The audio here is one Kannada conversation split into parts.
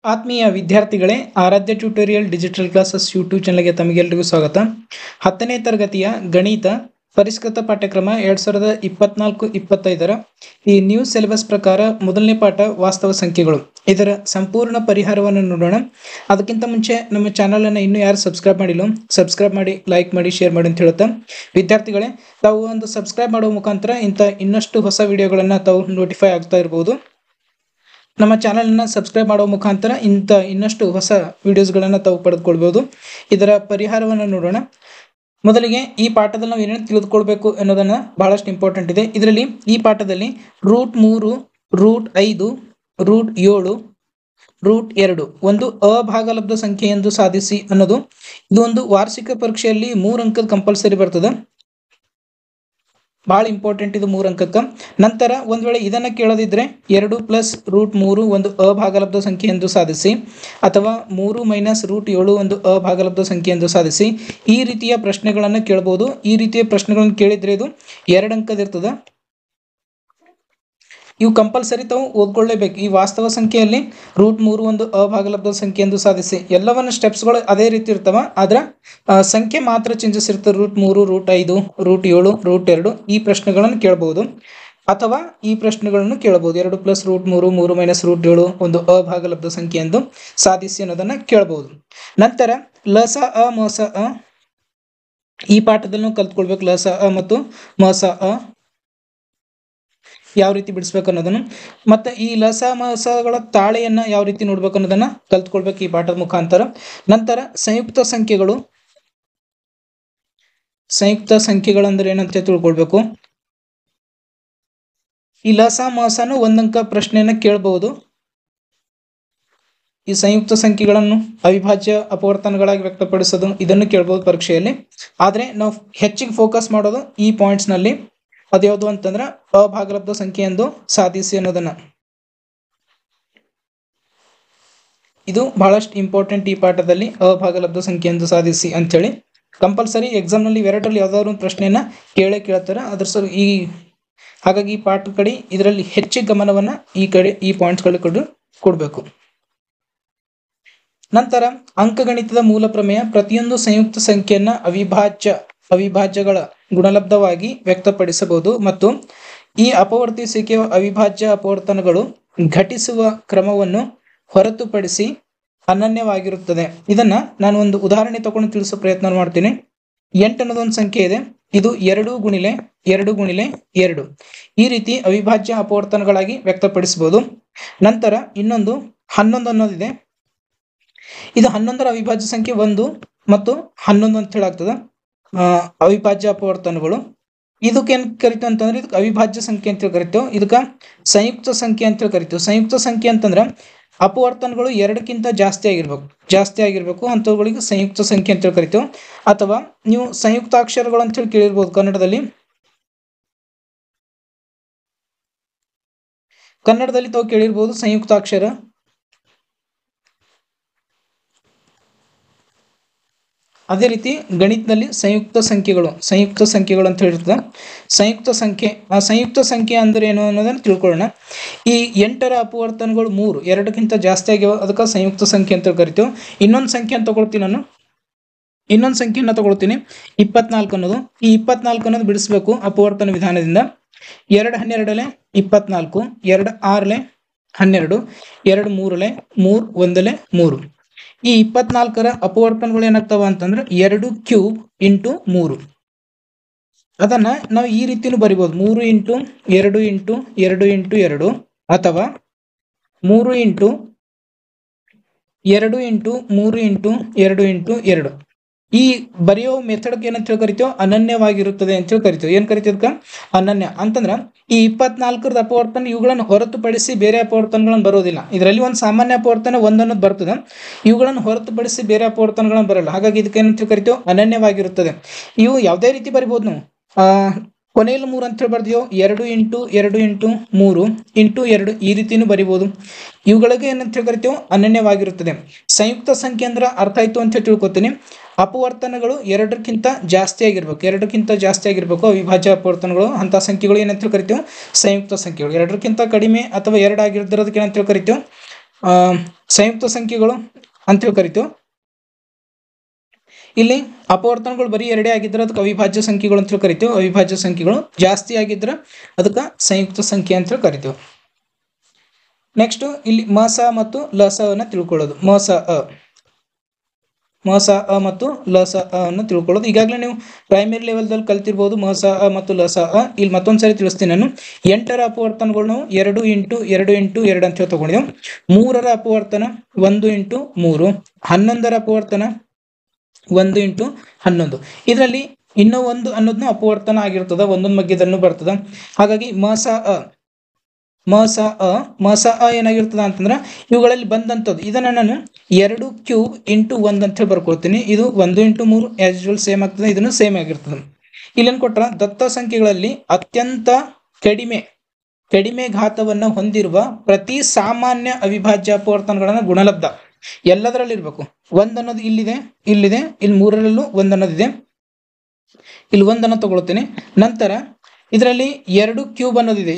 ಆತ್ಮೀಯ ವಿದ್ಯಾರ್ಥಿಗಳೇ, ಆರಾಧ್ಯ ಟ್ಯುಟೋರಿಯಲ್ ಡಿಜಿಟಲ್ ಕ್ಲಾಸಸ್ ಯೂಟ್ಯೂಬ್ ಚಾನಲ್ಗೆ ತಮಗೆಲ್ಲರಿಗೂ ಸ್ವಾಗತ. 10ನೇ ತರಗತಿಯ ಗಣಿತ ಪರಿಷ್ಕೃತ ಪಾಠ್ಯಕ್ರಮ 2024-25 ಈ ನ್ಯೂ ಸಿಲೆಬಸ್ ಪ್ರಕಾರ ಮೊದಲನೇ ಪಾಠ ವಾಸ್ತವ ಸಂಖ್ಯೆಗಳು. ಇದರ ಸಂಪೂರ್ಣ ಪರಿಹಾರವನ್ನು ನೋಡೋಣ. ಅದಕ್ಕಿಂತ ಮುಂಚೆ ನಮ್ಮ ಚಾನಲನ್ನು ಇನ್ನೂ ಯಾರು ಸಬ್ಸ್ಕ್ರೈಬ್ ಮಾಡಿಲ್ಲ, ಸಬ್ಸ್ಕ್ರೈಬ್ ಮಾಡಿ, ಲೈಕ್ ಮಾಡಿ, ಶೇರ್ ಮಾಡಿ ಅಂತ ಹೇಳುತ್ತಾ, ವಿದ್ಯಾರ್ಥಿಗಳೇ ತಾವು ಒಂದು ಸಬ್ಸ್ಕ್ರೈಬ್ ಮಾಡುವ ಮುಖಾಂತರ ಇನ್ನಷ್ಟು ಹೊಸ ವಿಡಿಯೋಗಳನ್ನು ತಾವು ನೋಟಿಫೈ ಆಗ್ತಾ ಇರಬಹುದು. ನಮ್ಮ ಚಾನಲನ್ನು ಸಬ್ಸ್ಕ್ರೈಬ್ ಮಾಡುವ ಮುಖಾಂತರ ಇನ್ನಷ್ಟು ಹೊಸ ವಿಡಿಯೋಸ್ಗಳನ್ನು ತಾವು ಪಡೆದುಕೊಳ್ಬೋದು. ಇದರ ಪರಿಹಾರವನ್ನು ನೋಡೋಣ. ಮೊದಲಿಗೆ ಈ ಪಾಠದಲ್ಲಿ ನಾವು ಏನೇನು ತಿಳಿದುಕೊಳ್ಬೇಕು ಅನ್ನೋದನ್ನು ಬಹಳಷ್ಟು ಇಂಪಾರ್ಟೆಂಟ್ ಇದೆ. ಇದರಲ್ಲಿ ಈ ಪಾಠದಲ್ಲಿ √3, √5, √7, √2 ಒಂದು ಅಭಾಗಲಬ್ಧ ಸಂಖ್ಯೆ ಎಂದು ಸಾಧಿಸಿ ಅನ್ನೋದು ಇದು ಒಂದು ವಾರ್ಷಿಕ ಪರೀಕ್ಷೆಯಲ್ಲಿ 3 ಅಂಕದ ಕಂಪಲ್ಸರಿ ಬರ್ತದೆ. ಭಾಳ ಇಂಪಾರ್ಟೆಂಟ್ ಇದು 3 ಅಂಕಕ್ಕೆ. ನಂತರ ಒಂದು ವೇಳೆ ಇದನ್ನು ಕೇಳೋದಿದ್ರೆ 2 + √3 ಒಂದು ಅಭಾಗಲಬ್ಧ ಸಂಖ್ಯೆ ಎಂದು ಸಾಧಿಸಿ, ಅಥವಾ 3 - √7 ಒಂದು ಅಭಾಗಲಬ್ಧ ಸಂಖ್ಯೆ ಎಂದು ಸಾಧಿಸಿ. ಈ ರೀತಿಯ ಪ್ರಶ್ನೆಗಳನ್ನು ಕೇಳಬಹುದು. ಈ ರೀತಿಯ ಪ್ರಶ್ನೆಗಳನ್ನು ಕೇಳಿದ್ರೆ ಇದು 2 ಅಂಕದಿರ್ತದೆ. ಇವು ಕಂಪಲ್ಸರಿ ತಾವು ಓದ್ಕೊಳ್ಳೇಬೇಕು. ಈ ವಾಸ್ತವ ಸಂಖ್ಯೆಯಲ್ಲಿ √3 ಒಂದು ಅಭಾಗಲಬ್ಧ ಸಂಖ್ಯೆ ಎಂದು ಸಾಧಿಸಿ ಎಲ್ಲವನ್ನು ಸ್ಟೆಪ್ಸ್ಗಳು ಅದೇ ರೀತಿ ಇರ್ತವೆ, ಆದ್ರೆ ಸಂಖ್ಯೆ ಮಾತ್ರ ಚೇಂಜಸ್ ಇರ್ತದೆ. √3, √5, √7, √2 ಈ ಪ್ರಶ್ನೆಗಳನ್ನು ಕೇಳಬಹುದು. ಅಥವಾ ಈ ಪ್ರಶ್ನೆಗಳನ್ನು ಕೇಳಬಹುದು, 2 + √3, 3 - √7 ಒಂದು ಅಭಾಗಲಬ್ಧ ಸಂಖ್ಯೆ ಎಂದು ಸಾಧಿಸಿ ಅನ್ನೋದನ್ನು ಕೇಳಬಹುದು. ನಂತರ ಲಸ ಅ ಮಸ ಅ ಈ ಪಾಠದಲ್ಲಿ ನಾವು ಕಲ್ತ್ಕೊಳ್ಬೇಕು. ಲಸ ಅ ಮತ್ತು ಮಸ ಅ ಯಾವ ರೀತಿ ಬಿಡಿಸ್ಬೇಕು ಅನ್ನೋದನ್ನು, ಮತ್ತು ಈ ಲಸ ಮಸಗಳ ತಾಳೆಯನ್ನು ಯಾವ ರೀತಿ ನೋಡ್ಬೇಕು ಅನ್ನೋದನ್ನು ಕಲ್ತ್ಕೊಳ್ಬೇಕು ಈ ಪಾಠದ ಮುಖಾಂತರ. ನಂತರ ಸಂಯುಕ್ತ ಸಂಖ್ಯೆಗಳಂದ್ರೆ ಏನಂತ ತಿಳ್ಕೊಳ್ಬೇಕು. ಈ ಲಸ ಮಸನು ಒಂದಂಕ ಪ್ರಶ್ನೆಯನ್ನು ಕೇಳಬಹುದು. ಈ ಸಂಯುಕ್ತ ಸಂಖ್ಯೆಗಳನ್ನು ಅವಿಭಾಜ್ಯ ಅಪವರ್ತನಗಳಾಗಿ ವ್ಯಕ್ತಪಡಿಸೋದು ಇದನ್ನು ಕೇಳಬಹುದು ಪರೀಕ್ಷೆಯಲ್ಲಿ. ಆದರೆ ನಾವು ಹೆಚ್ಚಿಗೆ ಫೋಕಸ್ ಮಾಡೋದು ಈ ಪಾಯಿಂಟ್ಸ್ನಲ್ಲಿ. ಅದ್ಯಾವುದು ಅಂತಂದ್ರೆ ಅಭಾಗಲಬ್ಧ ಸಂಖ್ಯೆ ಎಂದು ಸಾಧಿಸಿ ಅನ್ನೋದನ್ನ. ಇದು ಬಹಳಷ್ಟು ಇಂಪಾರ್ಟೆಂಟ್ ಈ ಪಾಠದಲ್ಲಿ, ಅಭಾಗಲಬ್ಧ ಸಂಖ್ಯೆ ಎಂದು ಸಾಧಿಸಿ ಅಂತೇಳಿ. ಕಂಪಲ್ಸರಿ ಎಕ್ಸಾಮ್ನಲ್ಲಿ ಇವೆರಡರಲ್ಲಿ ಯಾವ್ದಾದ್ರು ಒಂದು ಪ್ರಶ್ನೆಯನ್ನ ಕೇಳ್ತಾರೆ. ಅದ್ರ ಹಾಗಾಗಿ ಈ ಪಾಠ ಕಡೆ ಇದರಲ್ಲಿ ಹೆಚ್ಚಿನ ಗಮನವನ್ನ ಈ ಪಾಯಿಂಟ್ಸ್ಗಳ ಕಡೆ ಕೊಡಬೇಕು. ನಂತರ ಅಂಕಗಣಿತದ ಮೂಲ ಪ್ರಮೇಯ. ಪ್ರತಿಯೊಂದು ಸಂಯುಕ್ತ ಸಂಖ್ಯೆಯನ್ನ ಅವಿಭಾಜ್ಯಗಳ ಗುಣಲಬ್ಧವಾಗಿ ವ್ಯಕ್ತಪಡಿಸಬಹುದು ಮತ್ತು ಈ ಅಪವರ್ತಿಸುವಿಕೆಯ ಅವಿಭಾಜ್ಯ ಅಪವರ್ತನಗಳು ಘಟಿಸುವ ಕ್ರಮವನ್ನು ಹೊರತುಪಡಿಸಿ ಅನನ್ಯವಾಗಿರುತ್ತದೆ. ಇದನ್ನ ನಾನು ಒಂದು ಉದಾಹರಣೆ ತಗೊಂಡು ತಿಳಿಸೋ ಪ್ರಯತ್ನ ಮಾಡ್ತೀನಿ. 8 ಅನ್ನೋದೊಂದು ಸಂಖ್ಯೆ ಇದೆ. ಇದು 2 × 2 × 2 ಈ ರೀತಿ ಅವಿಭಾಜ್ಯ ಅಪವರ್ತನಗಳಾಗಿ ವ್ಯಕ್ತಪಡಿಸಬಹುದು. ನಂತರ ಇನ್ನೊಂದು 11 ಅನ್ನೋದಿದೆ. ಇದು 11ರ ಅವಿಭಾಜ್ಯ ಸಂಖ್ಯೆ 1 ಮತ್ತು 11 ಅಂತ ಹೇಳಾಗ್ತದೆ. ಅವಿಭಾಜ್ಯ ಅಪವರ್ತನಗಳು ಇದಕ್ಕೆ ಏನ್ ಕರಿತೀವಿ ಅಂತಂದ್ರೆ, ಇದಕ್ಕೆ ಅವಿಭಾಜ್ಯ ಸಂಖ್ಯೆ ಅಂತ ಹೇಳಿ ಕರಿತೇವೆ. ಇದಕ್ಕೆ ಸಂಯುಕ್ತ ಸಂಖ್ಯೆ ಅಂತ ಹೇಳಿ ಕರಿತೇವೆ. ಸಂಯುಕ್ತ ಸಂಖ್ಯೆ ಅಂತಂದ್ರೆ ಅಪವರ್ತನಗಳು 2ಕ್ಕಿಂತ ಜಾಸ್ತಿ ಆಗಿರ್ಬೇಕು ಅಂಥವುಗಳಿಗೆ ಸಂಯುಕ್ತ ಸಂಖ್ಯೆ ಅಂತ ಹೇಳಿ ಕರಿತೇವೆ. ಅಥವಾ ನೀವು ಸಂಯುಕ್ತಾಕ್ಷರಗಳು ಅಂತ ಹೇಳಿ ಕೇಳಿರ್ಬೋದು ಕನ್ನಡದಲ್ಲಿ ತಾವು ಕೇಳಿರ್ಬೋದು ಸಂಯುಕ್ತಾಕ್ಷರ. ಅದೇ ರೀತಿ ಗಣಿತದಲ್ಲಿ ಸಂಯುಕ್ತ ಸಂಖ್ಯೆಗಳು ಅಂತ ಹೇಳಿರ್ತದೆ. ಸಂಯುಕ್ತ ಸಂಖ್ಯೆ ಅಂದ್ರೆ ಏನು ಅನ್ನೋದನ್ನು ತಿಳ್ಕೊಳ್ಳೋಣ. ಈ 8ರ ಅಪವರ್ತನಗಳು 3 2ಕ್ಕಿಂತ ಜಾಸ್ತಿ ಆಗ್ಯಾವ, ಅದಕ್ಕೆ ಸಂಯುಕ್ತ ಸಂಖ್ಯೆ ಅಂತ ಕರಿತೇವೆ. ಇನ್ನೊಂದು ಸಂಖ್ಯೆಯನ್ನು ತಗೊಳ್ತೀನಿ 24 ಅನ್ನೋದು. ಈ 24 ಅನ್ನೋದು ಬಿಡಿಸ್ಬೇಕು ಅಪವರ್ತನ ವಿಧಾನದಿಂದ. 2 12 24, 2 6 12, 2 3 3 1 3. ಈ 24ರ ಅಪವರ್ತನಗಳು ಏನಾಗ್ತಾವ ಅಂತಂದ್ರೆ 2³ × 3. ಅದನ್ನ ನಾವು ಈ ರೀತಿನೂ ಬರಿಬಹುದು, 3 × 2 × 2 × 2 ಅಥವಾ 3 × 2 × 3 × 2 × 2. ಈ ಬರೆಯೋ ಮೆಥಡ್ಗೆ ಏನಂತ ಕರಿತೇವೆ, ಅನನ್ಯವಾಗಿರುತ್ತದೆ ಅಂತ ಹೇಳಿ ಕರಿತೇವೆ. ಏನ್ ಕರಿತೇವೆ ಅನನ್ಯ ಅಂತಂದ್ರ ಈ 24ರದ ಅಪವರ್ತನ ಇವುಗಳನ್ನು ಹೊರತುಪಡಿಸಿ ಬೇರೆ ಅಪವರ್ತನಗಳನ್ನು ಬರೋದಿಲ್ಲ. ಇದರಲ್ಲಿ ಒಂದು ಸಾಮಾನ್ಯ ಅಪವರ್ತನ 1 ಅನ್ನೋದು ಬರ್ತದೆ, ಇವುಗಳನ್ನು ಹೊರತುಪಡಿಸಿ ಬೇರೆ ಅಪವರ್ತನಗಳನ್ನು ಬರಲ್ಲ. ಹಾಗಾಗಿ ಇದಕ್ಕೆ ಏನಂತ ಕರಿತೇವೆ, ಅನನ್ಯವಾಗಿರುತ್ತದೆ. ಇವು ಯಾವುದೇ ರೀತಿ ಬರಿಬಹುದು ನಾವು. ಕೊನೆಯಲ್ಲಿ 3 ಅಂತ ಹೇಳಿ ಬರ್ತೀವೋ 2 × 2 × 3 × 2 ಈ ರೀತಿನೂ ಬರಿಬಹುದು. ಇವುಗಳಿಗೆ ಏನಂತ ಕರಿತೇವೆ, ಅನನ್ಯವಾಗಿರುತ್ತದೆ. ಸಂಯುಕ್ತ ಸಂಖ್ಯೆ ಅಂದ್ರೆ ಅರ್ಥ ಆಯ್ತು ಅಂತ ಹೇಳಿ ತಿಳ್ಕೊತೀನಿ. ಅಪವರ್ತನಗಳು 2ಕ್ಕಿಂತ ಜಾಸ್ತಿ ಆಗಿರ್ಬೇಕು ಅವಿಭಾಜ್ಯ ಅಪವರ್ತನಗಳು. ಅಂತ ಸಂಖ್ಯೆಗಳು ಏನಂತ ಕರಿತೇವೆ, ಸಂಯುಕ್ತ ಸಂಖ್ಯೆಗಳು. 2ಕ್ಕಿಂತ ಕಡಿಮೆ ಅಥವಾ 2 ಆಗಿರೋದಕ್ಕೆ ಏನಂತ ಕರಿತೇವೆ, ಸಂಯುಕ್ತ ಸಂಖ್ಯೆಗಳು ಅಂತೇಳಿ ಕರಿತೀವಿ. ಇಲ್ಲಿ ಅಪವರ್ತನಗಳು ಬರೀ ಎರಡೇ ಆಗಿದ್ರೆ ಅದಕ್ಕೆ ಅವಿಭಾಜ್ಯ ಸಂಖ್ಯೆಗಳು ಅಂತೇಳಿ ಕರಿತೀವಿ. ಅವಿಭಾಜ್ಯ ಸಂಖ್ಯೆಗಳು ಜಾಸ್ತಿ ಆಗಿದ್ರೆ ಅದಕ್ಕೆ ಸಂಯುಕ್ತ ಸಂಖ್ಯೆ ಅಂತೇಳಿ ಕರಿತೀವಿ. ನೆಕ್ಸ್ಟ್ ಇಲ್ಲಿ ಮಸ ಮತ್ತು ಲಸ ಅನ್ನ ತಿಳ್ಕೊಳ್ಳೋದು. ಮಸ ಅ ಮತ್ತು ಲಸ ಅನ್ನು ತಿಳ್ಕೊಳ್ಳೋದು. ಈಗಾಗಲೇ ನೀವು ಪ್ರೈಮರಿ ಲೆವೆಲ್ದಲ್ಲಿ ಕಲ್ತಿರ್ಬೋದು ಮಸ ಅ ಮತ್ತು ಲಸ ಅ. ಇಲ್ಲಿ ಮತ್ತೊಂದ್ಸರಿ ತಿಳಿಸ್ತೀನಿ ನಾನು. 8ರ ಅಪವರ್ತನಗಳು ನಾವು 2 × 2 × 2 ಅಂತ ಹೇಳಿ ತಗೊಂಡಿದ್ದೇವೆ. 3ರ ಅಪವರ್ತನ 1 × 3. 11ರ ಅಪವರ್ತನ 1 × 11. ಇದರಲ್ಲಿ ಇನ್ನೂ ಒಂದು ಅನ್ನೋದನ್ನು ಅಪವರ್ತನ ಆಗಿರ್ತದ, ಒಂದೊಂದು ಮಧ್ಯದಲ್ಲೂ ಬರ್ತದ. ಹಾಗಾಗಿ ಮಸ ಅ ಏನಾಗಿರ್ತದ ಅಂತಂದ್ರೆ ಇವುಗಳಲ್ಲಿ ಬಂದಂಥದ್ದು ಇದನ್ನ ನಾನು 2³ × 1 ಅಂತ ಹೇಳಿ ಬರ್ಕೊಳ್ತೀನಿ. ಇದು 1 × 3 ಆಸ್ ಯೂಶುವಲ್ ಸೇಮ್ ಆಗ್ತದೆ, ಇದನ್ನು ಸೇಮ್ ಆಗಿರ್ತದೆ. ಇಲ್ಲೇನು ಕೊಟ್ರ, ದತ್ತ ಸಂಖ್ಯೆಗಳಲ್ಲಿ ಅತ್ಯಂತ ಕಡಿಮೆ ಘಾತವನ್ನು ಹೊಂದಿರುವ ಪ್ರತಿ ಸಾಮಾನ್ಯ ಅವಿಭಾಜ್ಯ ಅಪವರ್ತನಗಳನ್ನ ಗುಣಲಬ್ಧ ಎಲ್ಲದರಲ್ಲಿ ಇರಬೇಕು. 1 ಅನ್ನೋದು ಇಲ್ಲಿದೆ, ಇಲ್ಲಿ 3ರಲ್ಲೂ 1 ಅನ್ನೋದಿದೆ. ಇಲ್ಲಿ 1 ತಗೊಳ್ತೀನಿ. ನಂತರ ಇದರಲ್ಲಿ 2³ ಅನ್ನೋದಿದೆ,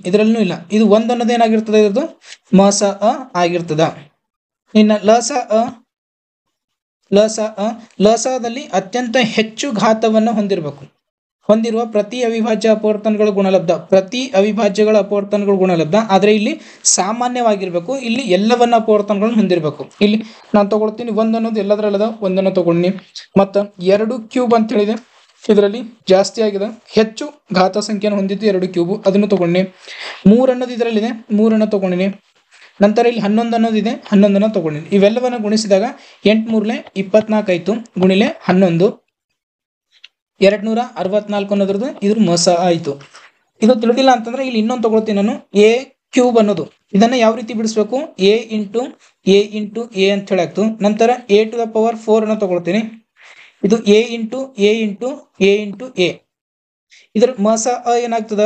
ಇದರಲ್ಲೂ ಇಲ್ಲ. ಇದು 1 ಅನ್ನೋದು ಏನಾಗಿರ್ತದೆ, ಇರೋದು ಮಸ ಅ ಆಗಿರ್ತದ. ಇನ್ನು ಲಸದಲ್ಲಿ ಅತ್ಯಂತ ಹೆಚ್ಚು ಘಾತವನ್ನು ಹೊಂದಿರುವ ಪ್ರತಿ ಅವಿಭಾಜ್ಯ ಅಪವರ್ತನಗಳ ಗುಣಲಬ್ಧ, ಪ್ರತಿ ಅವಿಭಾಜ್ಯಗಳ ಅಪವರ್ತನಗಳ ಗುಣಲಬ್ಧ. ಆದರೆ ಇಲ್ಲಿ ಸಾಮಾನ್ಯವಾಗಿರ್ಬೇಕು, ಇಲ್ಲಿ ಎಲ್ಲವನ್ನ ಅಪವರ್ತನಗಳನ್ನು ಹೊಂದಿರಬೇಕು. ಇಲ್ಲಿ ನಾನು ತಗೊಳ್ತೀನಿ 1 ಅನ್ನೋದು ಎಲ್ಲದರಲ್ಲದ, 1 ತಗೊಂಡಿನಿ. ಮತ್ತು 2³ ಅಂತ ಹೇಳಿದೆ, ಇದರಲ್ಲಿ ಜಾಸ್ತಿ ಆಗಿದೆ, ಹೆಚ್ಚು ಘಾತ ಸಂಖ್ಯೆಯನ್ನು ಹೊಂದಿದ್ದು 2³ ಅದನ್ನು ತಗೊಂಡಿನಿ. 3 ಅನ್ನೋದು ಇದರಲ್ಲಿದೆ, 3 ತಗೊಂಡಿನಿ. ನಂತರ ಇಲ್ಲಿ 11 ಅನ್ನೋದಿದೆ, 11 ತಗೊಂಡಿನಿ. ಇವೆಲ್ಲವನ್ನ ಗುಣಿಸಿದಾಗ 8 × 3 = 24 ಆಯ್ತು. ಗುಣಿಲೆ 11 264 ಅನ್ನೋದ್ರದ್ದು ಇದ್ರ ಮಸ ಆಯ್ತು. ಇದು ತಿಳಿದಿಲ್ಲ ಅಂತಂದ್ರೆ ಇಲ್ಲಿ ಇನ್ನೊಂದು ತಗೊಳ್ತೀನಿ ನಾನು, a³ ಅನ್ನೋದು. ಇದನ್ನ ಯಾವ ರೀತಿ ಬಿಡಿಸ್ಬೇಕು, a × a ಅಂತ ಹೇಳಿ ಆಗ್ತು. ನಂತರ a⁴ ಅನ್ನು ತಗೊಳ್ತೀನಿ. ಇದು a × a. ಇದರ ಮಸ ಅ ಏನಾಗ್ತದ,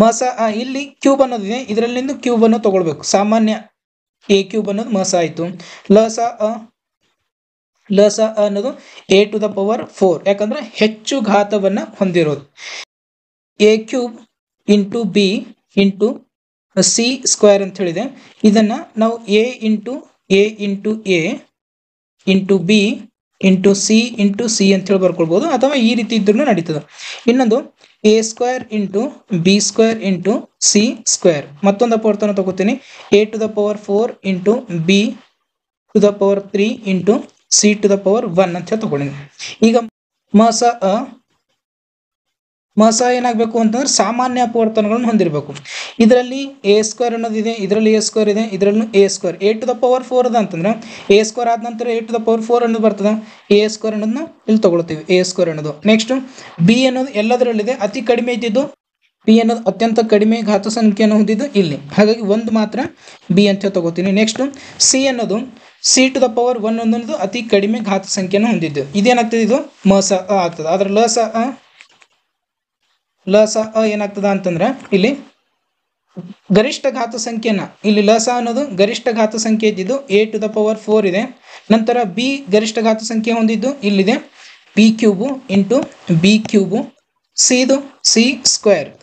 ಮಸ ಅ ಇಲ್ಲಿ ಕ್ಯೂಬ್ ಅನ್ನೋದಿದೆ, ಇದರಲ್ಲಿಂದ ಕ್ಯೂಬ್ ಅನ್ನು ತಗೊಳ್ಬೇಕು. ಸಾಮಾನ್ಯ a³ ಅನ್ನೋದು ಮಸ ಆಯ್ತು. ಲಸ ಅ ಅನ್ನೋದು a⁴, ಯಾಕಂದ್ರೆ ಹೆಚ್ಚು ಘಾತವನ್ನ ಹೊಂದಿರೋದು. a³ × b × c² ಅಂತ ಹೇಳಿದೆ. ಇದನ್ನ ನಾವು a × a × b × c ಅಂತ ಹೇಳಿ ಬರ್ಕೊಳ್ಬಹುದು, ಅಥವಾ ಈ ರೀತಿ ಇದ್ರೂ ನಡೀತದೆ. ಇನ್ನೊಂದು a² × b² × c². ಮತ್ತೊಂದು ಅಪವರ್ತನ ತಗೋತೀನಿ, a⁴ × b⁴ × c⁴ ಅಂತ ಹೇಳಿ ತಗೊಂಡಿನಿ. ಈಗ ಮಸ ಏನಾಗಬೇಕು ಅಂತಂದ್ರೆ ಸಾಮಾನ್ಯ ಅಪವರ್ತನಗಳನ್ನು ಹೊಂದಿರಬೇಕು. ಇದರಲ್ಲಿ a² ಅನ್ನೋದಿದೆ, ಇದರಲ್ಲಿ a² ಇದೆ, ಇದರಲ್ಲೂ a². a⁴ ಅದ ಅಂತಂದ್ರೆ a² ಆದ ನಂತರ a⁴ ಅನ್ನೋದು ಬರ್ತದೆ. a² ಅನ್ನೋದನ್ನ ಇಲ್ಲಿ ತಗೊಳ್ತೀವಿ, a² ಅನ್ನೋದು. ನೆಕ್ಸ್ಟ್ b ಅನ್ನೋದು ಎಲ್ಲದರಲ್ಲಿದೆ, ಅತಿ ಕಡಿಮೆ ಇದ್ದಿದ್ದು b ಅನ್ನೋದು ಅತ್ಯಂತ ಕಡಿಮೆ ಘಾತ ಸಂಖ್ಯೆಯನ್ನು ಹೊಂದಿದ್ದು ಇಲ್ಲಿ. ಹಾಗಾಗಿ 1 ಮಾತ್ರ b ಅಂತ ತಗೋತೀನಿ. ನೆಕ್ಸ್ಟ್ c ಅನ್ನೋದು c⁴ ಅನ್ನೋದು ಅತಿ ಕಡಿಮೆ ಘಾತ ಸಂಖ್ಯೆಯನ್ನು ಹೊಂದಿದ್ದು. ಇದೇನಾಗ್ತದೆ, ಇದು ಮಸ ಅ ಆಗ್ತದೆ. ಆದ್ರೆ ಲಸ ಅ ಏನಾಗ್ತದ ಅಂತಂದ್ರೆ ಇಲ್ಲಿ ಗರಿಷ್ಠ ಘಾತ ಸಂಖ್ಯೆನ, ಇಲ್ಲಿ ಲಸ ಅನ್ನೋದು ಗರಿಷ್ಠ ಘಾತ ಸಂಖ್ಯೆ ಇದ್ದಿದ್ದು a⁴ ಇದೆ. ನಂತರ b ಗರಿಷ್ಠ ಘಾತ ಸಂಖ್ಯೆ ಹೊಂದಿದ್ದು ಇಲ್ಲಿದೆ, b³ × b³.